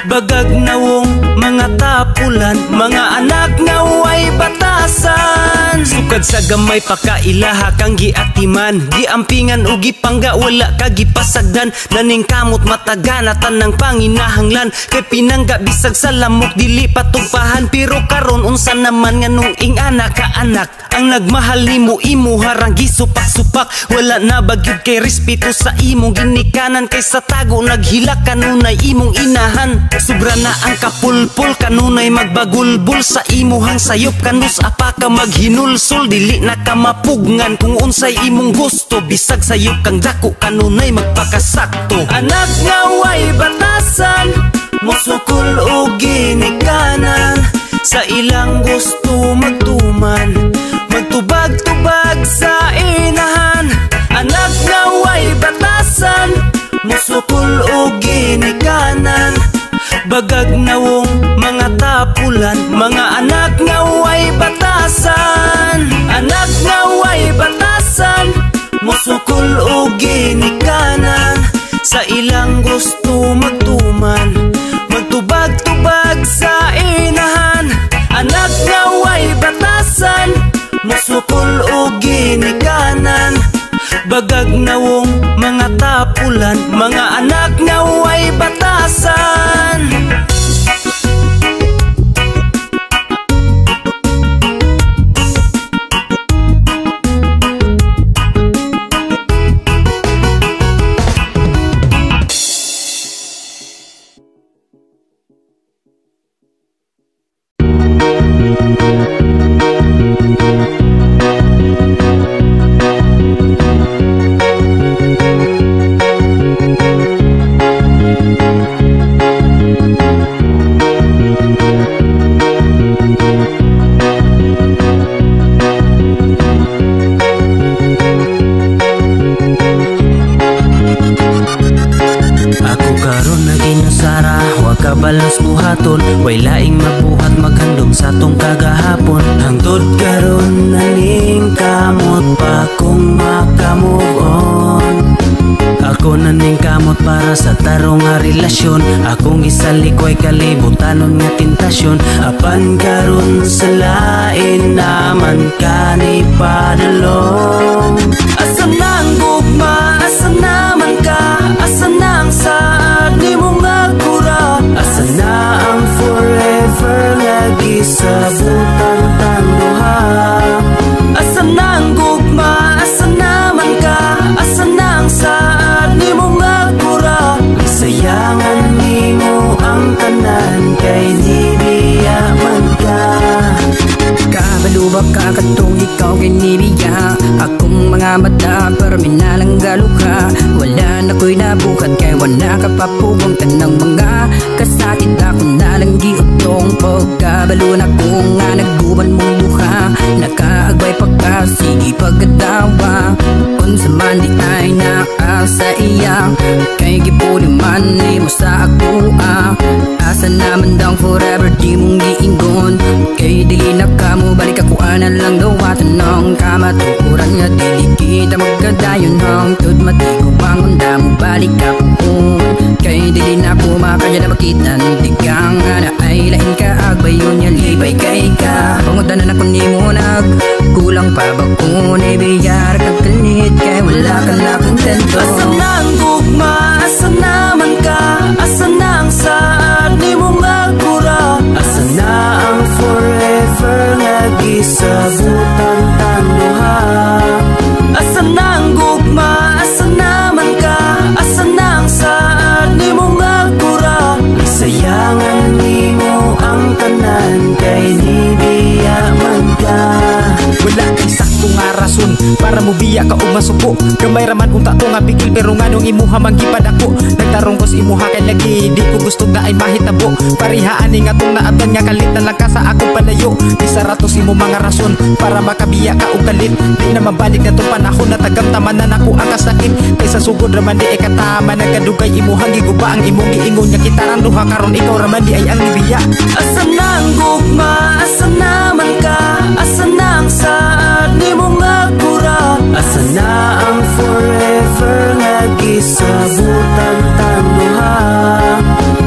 bagag nawong mga tapulan, mga anak nga way batasan. Sukad sa gamay pakailaha kang giatiman, giampingan o gipangga wala ka gipasagdan. Naning kamot mataganatan ng panginahanglan, kay pinangga bisag sa lamok dili patugpahan. Pero karon unsa naman nga nung ing anak ka anak, Ang nagmahal nimo imo harang gisupak-supak. Wala na bagyod kay respeto sa imong ginikanan. Kaysa tago naghilak kanunay imong inahan. Sobra na ang kapulpul kanunay magbagulbul sa imuhang sayop. Kanus apa ka maghinulsol dili na ka mapugngan. Kung unsay imong gusto bisag sayop kang dako kanunay magpakasakto. Anak nga way batasan musukol o ginikanan. Sa ilang gusto magtuman, magtubag-tubag sa inahan. Anak nga way batasan musukol o ginikanan. Bagag nawong mga tapulan, mga anak nga way batasan. Anak nga way batasan musukol o ginikanan. Sa ilang gusto magtuman, magtubag-tubag sa inahan. Anak nga way batasan musukol o ginikanan. Bagag nawong mga tapulan, mga anak nga way batasan. Balos buhaton, way laing mabuhat maghandog sa tong kagahapon. Hangtod karon naning kamot pa kung makamove on. Ako naning kamot para sa tarong nga relasyon. Akong isalikoy kalibutanon nga tentasyon. Apan karon sa lain naman ka ni padalong. Asa nang gugma, asa naman ka, asa nang saad ni mo nga kura. Asa na ang forever nga gisabutan tanduha. Asa nang gugma, asa naman ka, asa nang saad ni mo nga kura. Isayangan nimo ang tanan kay nibiya man ka. Kabalo ba ka katong ikaw kay nibiya? Akong mga mata perminalang galuka. Wala na ko'y nabukat kay wala ka papugong tanang mga kasatid ako na lang giutong. Pagkabalo na ko nga nagguban mong buka. Nakaagway pagka sige pagkatawa. Kung sa man di ay naasa iya kay gipuli man ni mo sa ako asa naman daw forever di mong giingon. Kay dili na ka mo balik ako anan lang daw atanong kamatukuran nga dili kita magkadayon hangtod matigo pangonda mo balik ka po. Kay dili na ko makaya na makitan di ka nga na ay lain ka agbayon yan libay kay ka. Pangundanan ako ni mo kulang pa ba ko ni biyar kag kalit kay wala ka na kontento. Asa nang gugma, asa naman ka, asa nang saad ni mo nga kura. Asa na ang forever nga gisabutan tanduha. Asa nang gugma, asa naman ka, asa nang saad ni mo nga kura. Isayangan nimo ang tanan kay nibiya man ka. Wala kay sakto nga rason para mo biya ka o masuko. Gamay raman unta to nga bigil pero nga nung imuha manggipad ako. Nagtarong ko sa imuha kay lagi di ko gusto na ay mahitabo. Parihaan ni nga tong naabdan nga kalit na lang ka sa akong palayo. Di saratos imo mga rason para makabiya ka o kalit. Di na mabalik na tong panahon na tagamtaman na nako ang kasakit. Kaysa sugod raman di ikatama nagadugay imuhang giguba ang imong giingon nga kitarang duha karon ikaw raman di ay ang nibiya. Asa nang gugma, asa naman ka, asa nang saad ni mo nga kura. Asa na ang forever nga gisabutan tanduha.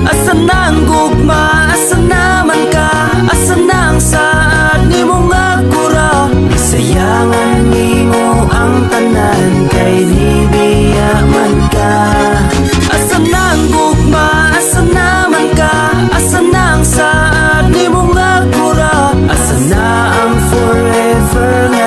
Asa nang gugma, asa naman ka, asa nang saad ni mo nga kura. Isayangan nimo ang tanan kay nibiya man ka. Asa nang gugma, asa naman ka, asa nang saad ni mo nga kura. Asa na ang forever nga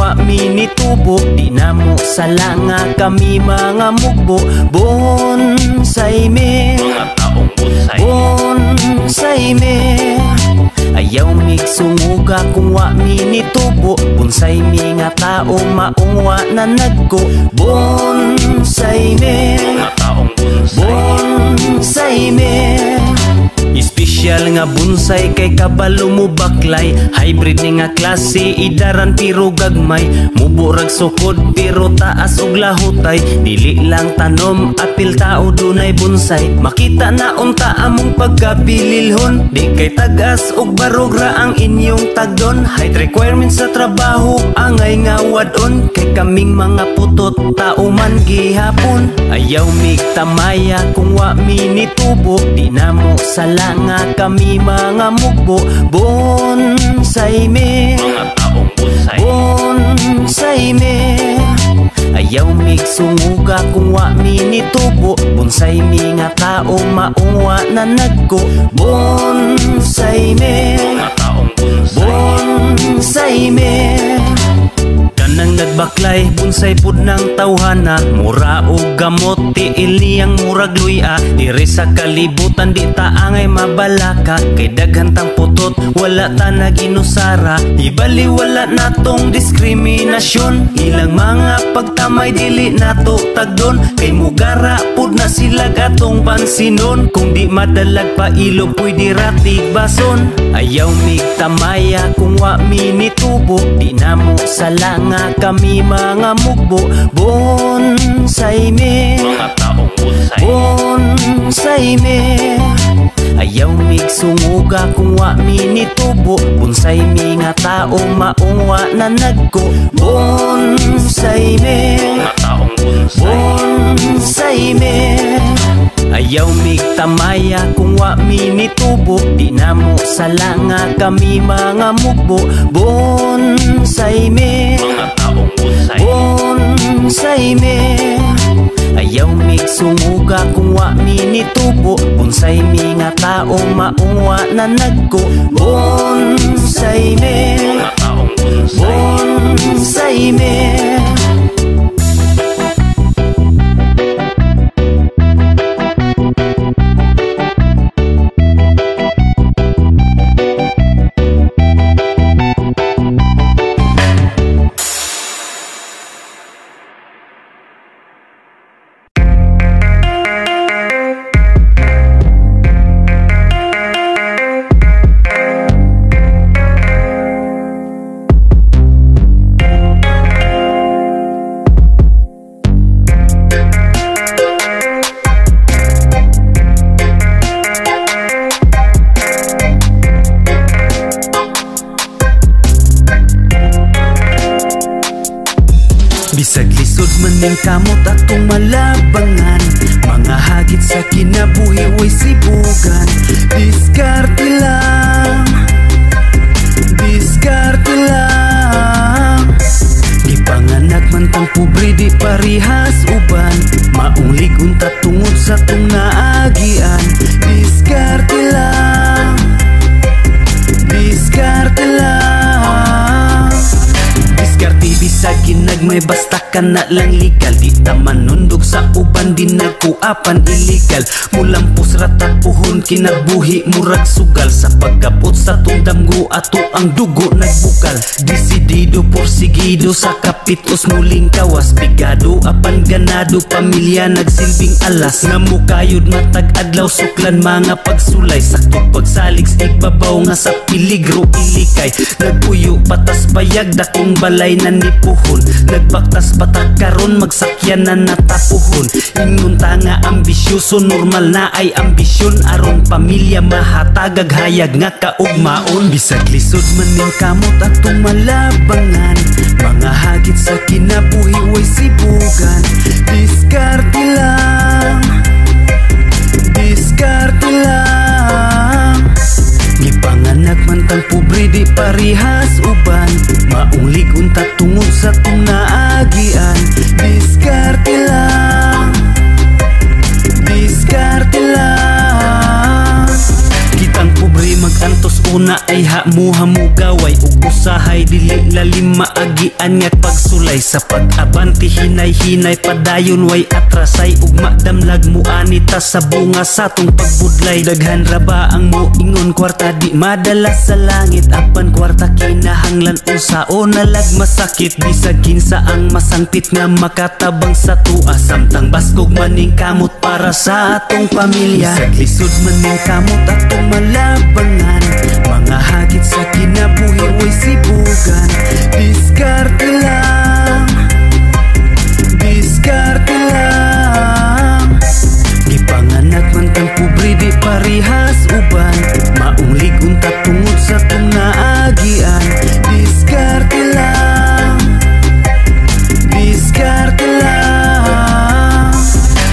wa minitubo, di na mo sala nga kami mga mugbo. Bonsai me, bonsai me, ayaw mig sumuga kung wa minitubo. Bonsai me nga tao maong wa na nagko. Bonsai me, bonsai me, espesyal nga bonsai kay kabalo mo baklay. Hybrid ni nga klase, idaran pero gagmay. Muburag sukod pero taas og lahutay. Dili lang tanom, apil tao dunay bonsai. Makita na unta among pagkabililhon. Di kay tagas og barogra ang inyong tagdon. Height requirements sa trabaho, angay nga wadon. Kay kaming mga putot, tao man gihapon. Ayaw mig tamaya kung wa minitubo, di na mo sala nga kami mga mugbo. Bonsai me, bonsai me, ayaw mig sumuga kung wa minitubo. Bonsai me nga tao maong wa na nagko. Bonsai me, bonsai me, kanang nagbaklay, bonsai pud ng tawhana. Mura o gamot, tiil niyang murag luya. Dire sa kalibutan, di ta angay mabalaka. Kay daghan tang putot, wala ta naginusara. Ibali wala natong diskriminasyon. Ilang mga pagtamay, dili nato tagdon. Kay mugara pud na sila gatong pansinon. Kung di madalag pa ilo, pwede ratig bason. Ayaw mig tamaya kung wa minitubo, di na mo sala nga kami mga mugbo. Bonsai me, bonsai me, ayaw mig sumuga kung wa minitubo. Bonsai me nga tao maong wa na nagko. Bonsai me, bonsai me, ayaw mig tamaya kung wa minitubo, di na mo sala nga kami mga mugbo. Bonsai me, bonsai me, ayaw mig sumuga kung wa minitubo. Bonsai me nga tao maong wa na nagko. Bonsai me, bonsai me. Bisag lisod man ning kamot atong malabangan. Mga hagit sa kinabuhi way sibugan. Diskarte lang, diskarte lang. Gipanganak man tang pobre di parihas uban. Maunglig unta tungod sa tong naagian. Diskarte lang, diskarte lang. Diskarte bisag ginagmay basta ka na lang legal. Di ta manundog sa uban, di nagkuapan illegal. Mulampos ratapuhon kinabuhi murag sugal. Sa pagkapot sa tundamgo ato ang dugo nagbukal. Desidido porsigido sa kapitos muling kawas. Bigado apan ganado pamilya nagsilbing alas. Nga mukayod matag adlaw suklan mga pagsulay. Sakto pagsalig igbabaw nga sa piligro ilikay. Nagpuyo patas bayag dakong balay na nipuhon. Nagbaktas batak karon magsakyan na natapuhon. Ingon ta nga ambisyoso normal na ay ambisyon. Aron pamilya mahatagag hayag nga kaugmaon. Bisag lisod man ning kamot atong malabangan. Mga hagit sa kinabuhi way sibugan. Diskarte lang, diskarte lang. Gipanganak man tang pobre di parihas uban. Maunglig unta tungod sa tong naagian. Diskarte lang, diskarte lang. Kitang pobre magantos una ay Diha mo hamugaway ug usahay dili lalim maagian nga pagsulay sa pag-abanti hinay-hinay padayon way atrasay ug madamlag mo anita sa bunga sa tong pagbudlay. Daghan ra ba ang moingon kwarta di madala sa langit apan kwarta kinahanglan unsaon nalag masakit bisag kinsa ang masangpit nga makatabang sa tua samtang baskog maning kamot para sa atong pamilya. Bisag lisod maning kamot atong malabangan mga hagit sa kinabuhi way sibugan. Diskarte lang, diskarte lang. Gipanganak man kang pobre di parihas uban maunglig unta tungod sa tong naagian. Diskarte lang, diskarte lang.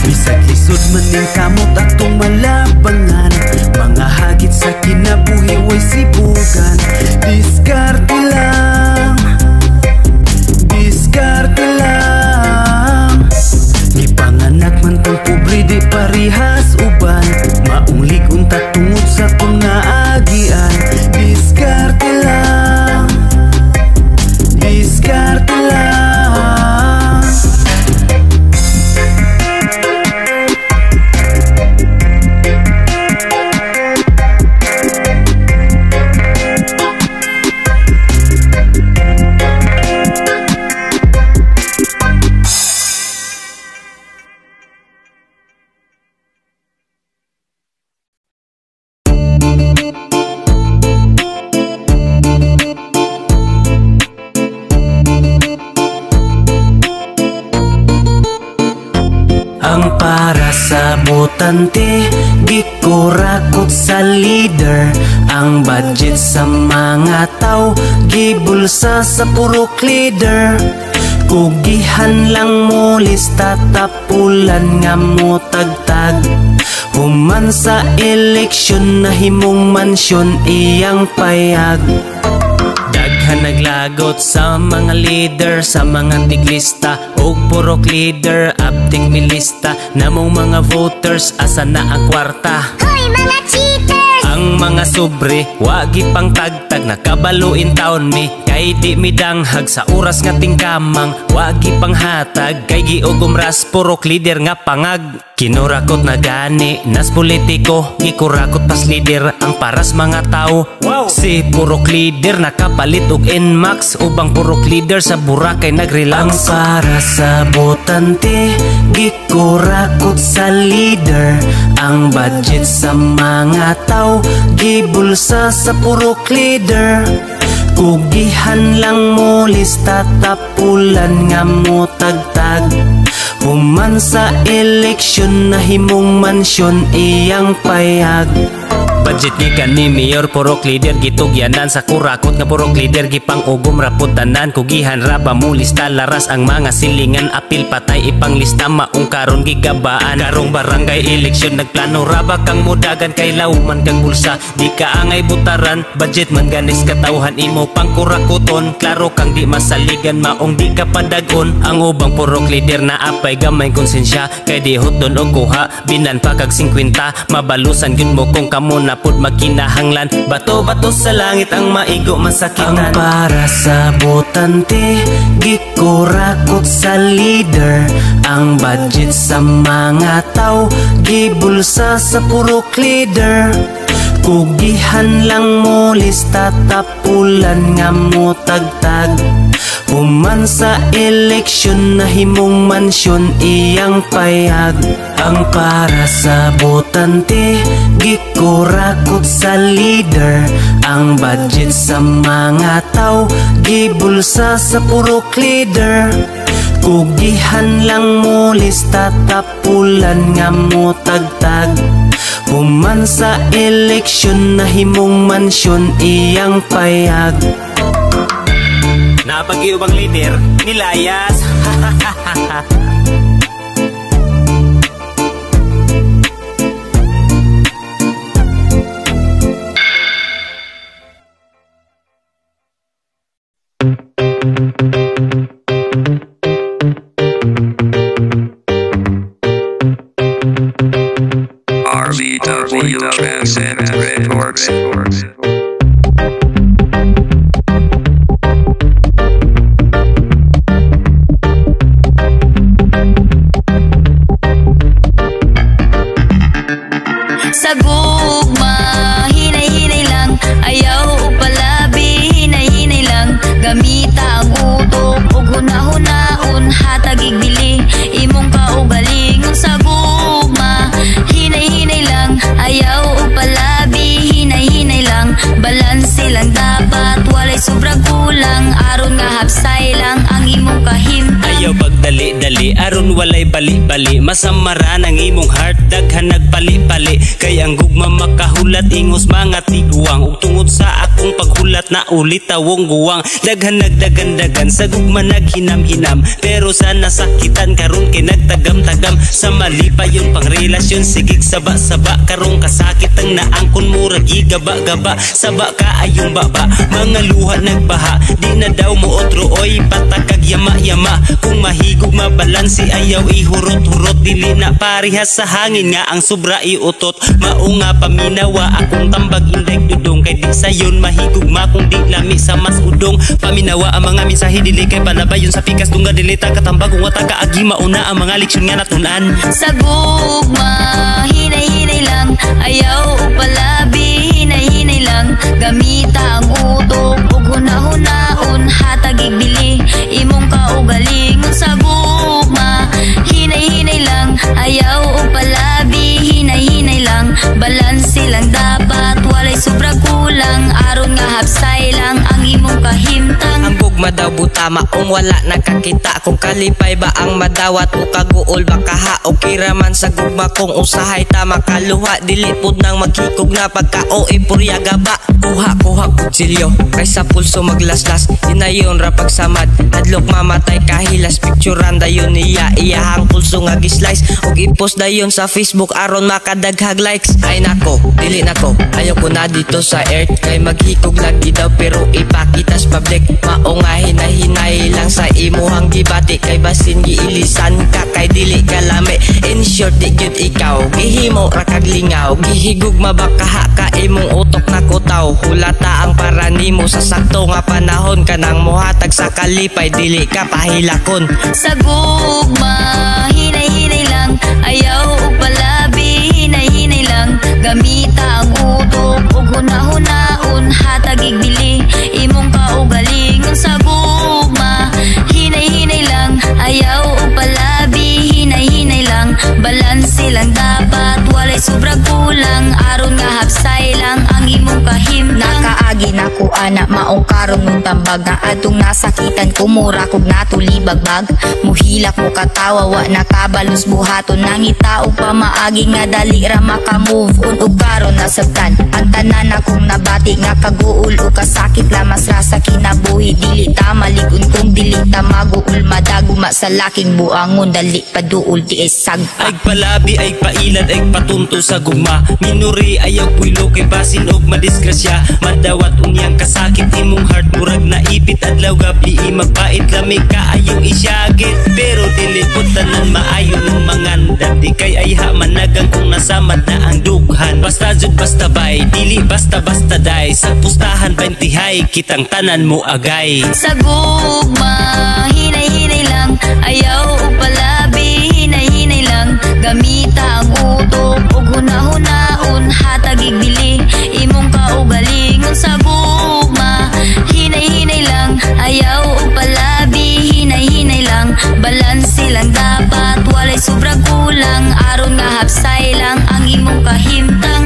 Bisag lisod maning kamot atong malabangan mga hagit sa kinabuhi way sibugan. Diskarte lang, diskarte lang. Gipanganak man kang pobre di parihas uban maunglig unta tungod sa tong naagian. Diskarte lang, diskarte lang. Ang para sa botante, gikurakot sa leader. Ang budget sa mga tao, gibulsa sa purok leader. Kugihan lang mo lista tapulan nga mo tagtag. Human sa eleksyon na himong mansyon iyang payag. Daghan naglagot sa mga leader, sa mga tiglista og purok leader, abting milista. Namong mga voters asa na ang kwarta. Hoy mga cheaters! Ang mga sobre, wagi pang tagtag. Nakabaluin taon mi, kay di midanghag. Sa oras nga tingkamang, wagi pang hatag. Kay giugumras, purok leader nga pangag. Kinurakot na gani, nas politiko. Gikurakot pas leader, ang paras mga tao. Si purok leader nakapalit og NMAX. Ubang purok leader sa Boracay nagrelax. Ang para sa botante, gikurakot sa leader. Ang budget sa mga tao, gibulsa sa purok leader. Kugihan lang mo lista tapulan nga mo tagtag. Human sa eleksyon na himong mansyon iyang payag. Budget gikan ni mayor purok leader gitugyanan sa kurakot nga purok leader gipang ugom raputanan. Kugihan ra ba mo lista laras ang mga silingan apil patay ipang lista maong karon gigabaan. Karong barangay eleksyon nagplano ra ba kang mudagan kay lawman kang bulsa di ka angay butaran. Budget man ganis katawhan imo pang kurakoton klaro kang di masaligan maong di ka padagon. Ang ubang purok leader na apay gamay konsensya kay di hutdon og kuha binan pa kag 50 mabalusan gyud mo kung kamo na pud makinahanglan. Bato-bato sa langit ang maigo masakitan. Ang para sa botante, gikurakot sa leader. Ang budget sa mga tao, gibulsa sa purok leader. Kugihan lang mo lista tapulan nga mo tagtag. Human sa eleksyon na himong mansyon iyang payag. Ang para sa botante, gikurakot sa leader. Ang budget sa mga tao, gibulsa sa purok leader. Kugihan lang mo lista tapulan nga mo tagtag. Human sa eleksyon na himong mansyon iyang payag. Napag-iubang leader, nilayas. RVW Transcend Records. dali aron walay bali-bali. Masamara ng imong heart daghan nagpali-pali. Kay ang gugma makahulat ingos mga tiguang. Ug tungod sa akong paghulat na ulit tawong guwang. Daghan nagdagan-dagan sa gugma naghinam-hinam. Pero sana sakitan karon kay nagtagam-tagam. Sa mali pa yun pang relasyon sigig saba-saba. Karong kasakit ang naangkon mo ragi gaba-gaba. Saba ka ayong baba mga luha nagbaha. Di na daw mo otro oy patakag yama-yama. Kung mahigog mabalansi ayaw ihurot-hurot. Dili na parihas sa hangin nga ang sobra iutot. Mao nga paminawa akong tambag indeg dudong. Kay di sayon mahigog ma kung di lami sa mas udong. Paminawa ang mga mensahe dili kay palabayon sa pikas. Tunga dili ta katambag kung wata ka agi mauna ang mga leksyon nga natunan. Sa gugma hinay-hinay lang ayaw upalabi. Hinay-hinay lang gamita ang utok. Ug hunahunahon hatagig bili imong kaugalingon. Sa gugma hinay-hinay lang ayaw upalabi. Hinay-hinay lang balanse lang dapat walay sobra kulang. Aron nga hapsay lang ang imong kahimtang. Ang gugma daw buta maong wala nakakita. Kung kalipay ba ang madawat o kaguol baka ha o kiraman sa gugma. Kung usahay ta makaluha dili pud nang maghikog na pagkao ipuryaga ba. Kuha kutsilyo kay sa pulso maglaslas. Inayon ra pagsamad hadlok mamatay kahilas. Picturean dayon niya iyahang pulso nga gislice. Og i-post dayon sa Facebook aron makadaghag likes. Ay nako dili nako ayaw ko na dito sa earth. Kay maghikog lagi daw pero ipakitas public. Mao nga hinay-hinay lang sa imuhang gibati. Kay basin giilisan ka kay dili ka lami. In short di gyud ikaw gihimo ra kag lingaw. Gihigog mabakaha ka imong utok na kutaw. Hulata ang para nimo sa sakto nga panahon. Kanang mohatag sa kalipay dili ka pahilakon. Sa gugma hinay-hinay lang ayaw upalabi. Hinay-hinay lang gamita ang utok. Ug hunahunahon hatagig bili imong kaugalingon. Sa gugma hinay-hinay lang ayaw upalabi. Hinay-hinay lang balanse lang dapat walay sobra kulang. Aron nga hapsay lang ang imong kahimtang. Nakaagi na ko ana maong karon mong tambag. Na atong nasakitan kumura kog natulibagbag. Muhilak mo katawa wa nakabalus buhaton. Nangita og pamaagi nga dali ra maka-move on. Ug karon nasabtan ang tanan akong nabati. Nga kaguol o kasakit lamas ra sa kinabuhi. Dili ta maligon kung dili ta maguol. Madaguma sa laking buangon dali paduol di isag. Ay palabi ay pailad ay patunto sa gugma. Minuri ayaw puilo kay basin og madisgrasya. Madawat unyang kasakit imong heart murag naipit adlaw gabi magpait lami ka ayong isyagit. Pero dili pud tanan maayo ng mangandan. Di kay ayha managang kung nasamad na ang dughan. Basta jud basta bay dili basta-basta day. Sa pustahan bentihay kitang tanan mo agay. Sa gugma hinay-hinay lang ayaw upalabi. Hinay-hinay lang gamita ang utok. Ug hunahunahon hatagig bili imong kaugalingon. Sa gugma hinay-hinay lang ayaw upalabi. Hinay-hinay lang balanse lang dapat walay sobra kulang. Aron nga hapsay lang ang imong kahimtang.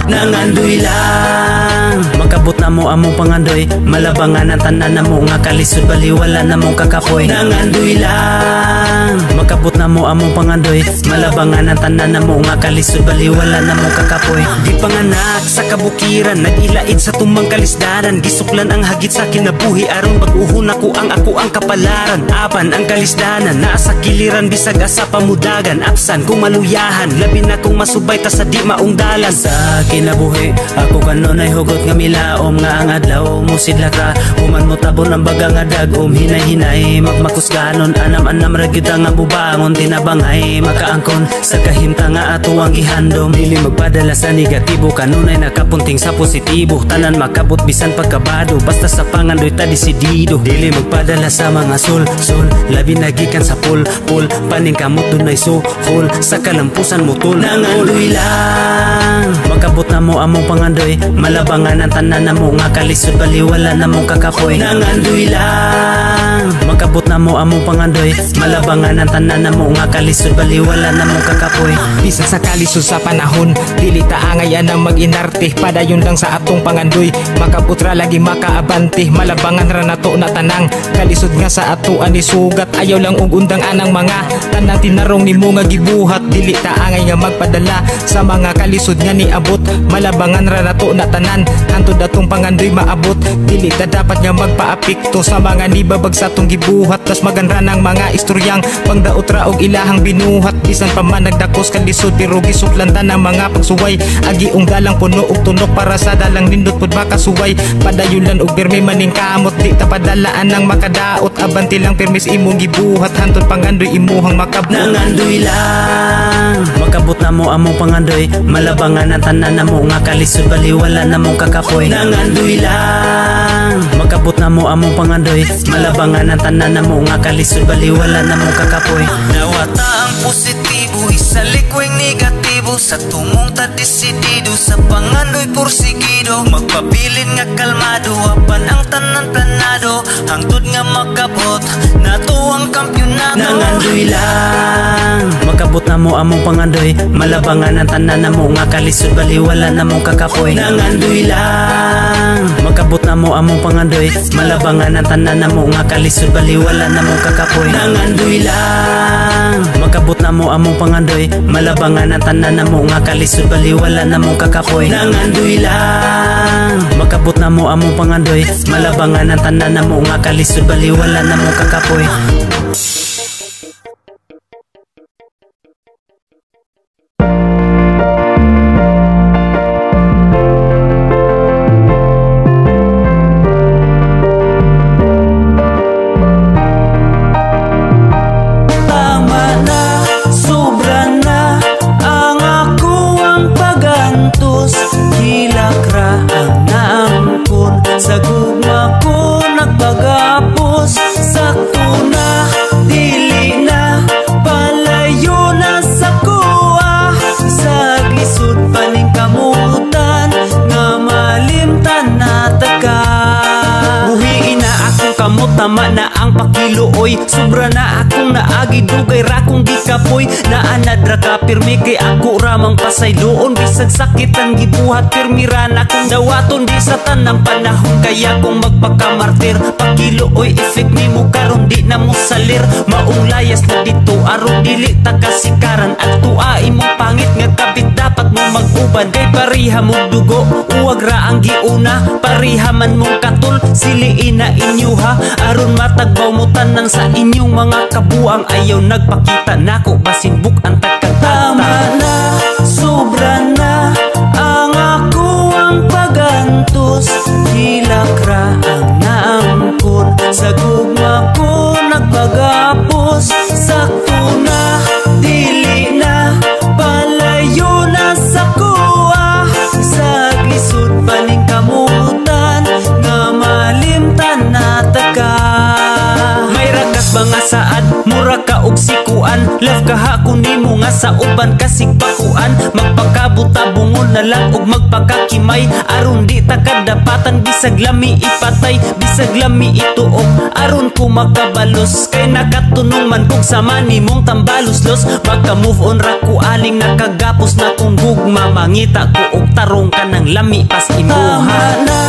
Nangandoy lang magkabot na mo among pangandoy. Malabangan ang tanan na mo nga kalisod baliwala na mong kakapoy. Nangandoy lang magkabot na mo among pangandoy. Malabangan ang tanan na mo nga kalisod baliwala na mong kakapoy. Di panganak sa kabukiran nagilait sa tumang kalisdanan. Gisuklan ang hagit sa kinabuhi aron pag-uhon ako ang kapalaran. Apan ang kalisdanan naa sa giliran bisag asa pamudagan. Apsan kung maluyahan labi na kung masubay ta sa di maong dalan. Sa kinabuhi ako kanunay hugot nga milaom nga ang adlaw musidlak ra human mo tabon ang baga nga dagom hinay-hinay magmakusganon anam-anam ra gyud nga bubangon tinabangay makaangkon sa kahimta nga ato ang gihandom dili magpadala sa negatibo kanunay nakapunting sa positibo tanan makabot bisan pagkabado basta sa pangandoy ta desidido dili magpadala sa mga sul labi nagikan sa pul paning kamot dunay suhol sa kalampusan mo tul nangandoy lang makabot na mo among pangandoy malabangan ang tanan na mo nga kalisod baliwala na mong kakapoy nangandoy lang makabot na mo among pangandoy malabangan ang tanan na mo nga kalisod baliwala na mong kakapoy bisan sa kalisod sa panahon dili ta angayan ang mag-inarte padayon lang sa atong pangandoy makabutra lagi makaabante malabangan ra nato na tanang kalisod nga sa ato ani sugat ayaw lang og undang anang mga tanang tinarong nimo nga gibuhat dili ta angay nga magpadala sa mga kalisod nga niabot malabangan ra nato na tanan hantod atong pangandoy maabot dili ta dapat nga magpaapekto sa mga nibabag sa atong gibuhat tas maganra ng mga istoryang pangdaot ra og ilahang binuhat bisan pa man nagdakos kalisod pero gisuklantan ang mga pagsuway agi unggalang puno og tunok para sa dalang nindot pud makasuway padayulan og pirmi maning kamot di ta padalaan ng makadaot abanti lang permis imong gibuhat hantod pangandoy imuhang makabot nangandoy lang makabot na mo among pangandoy malabangan ang tanan na mo nga kalisod baliwala na mong kakapoy nangandoy lang makabot na mo among pangandoy malabangan ang tanan na mo nga kalisod baliwala na mong kakapoy nawata ang positibo isalikweng negatibo sa tumong ta desidido sa pangandoy porsigido magpabilin nga kalmado apan ang tanan planado hangtod nga makabot nato ang kampyonato nangandoy lang makabot na mo among pangandoy malabangan ang tanan na mo nga kalisod baliwala na mong kakapoy nangandoy lang makabot na mo among pangandoy malabangan ang tanan na mo nga kalisod baliwala na mong kakapoy nangandoy lang makabot na mo among pangandoy malabangan ang tanan na mo nga kalisod baliwala na mong kakapoy nangandoy lang makabot na mo among pangandoy malabangan ang tanan na mo nga kalisod baliwala na mong kakapoy sa gugma ko nagpagapos sakto na dili na palayo na sa kuha sa glisod paning kamutan nga malimtan na taka buhi na akong kamot tama na ang pakiluoy sobra na akong naagi dugay ra kong gikapoy naanad ra ka pirmi kay ako ramang pasayloon bisag sakit ang gibuhat pirmi ra na akong dawaton di sa tanang panahon kaya kung magpakamartir pakiluoy effect nimo karon di na mo salir maong layas na dito aron dili ta kasikaran at tua imong pangit nga kabit dapat mo mag-uban kay pariha mo dugo uwag ra ang giuna pariha man mong katul siliin na inyo ha aron matagbaw mo tanan sa inyong mga kabuang ayaw nagpakita nako basin buk ang tama na sobra na ang ako ang pagantos hilak ra ang naangkon sa gugma ko nagpagapos sakto na dili na palayo na sa kuha sa glisod paning kamutan nga malimtan na taka may rakas mga saad mura ka og sikuan love ka ha kun nimo nga sa uban kasigpakuan magpakabuta bungon na lang og magpakakimay aron di ta kadapatan bisag lami ipatay bisag lami ituok aron ko makabalos kay nakatunong man kog sama nimong tambalos-los baka move on ra ko aling nakagapos na kong gugma mangita ko og tarong ka ng lami pas imuha na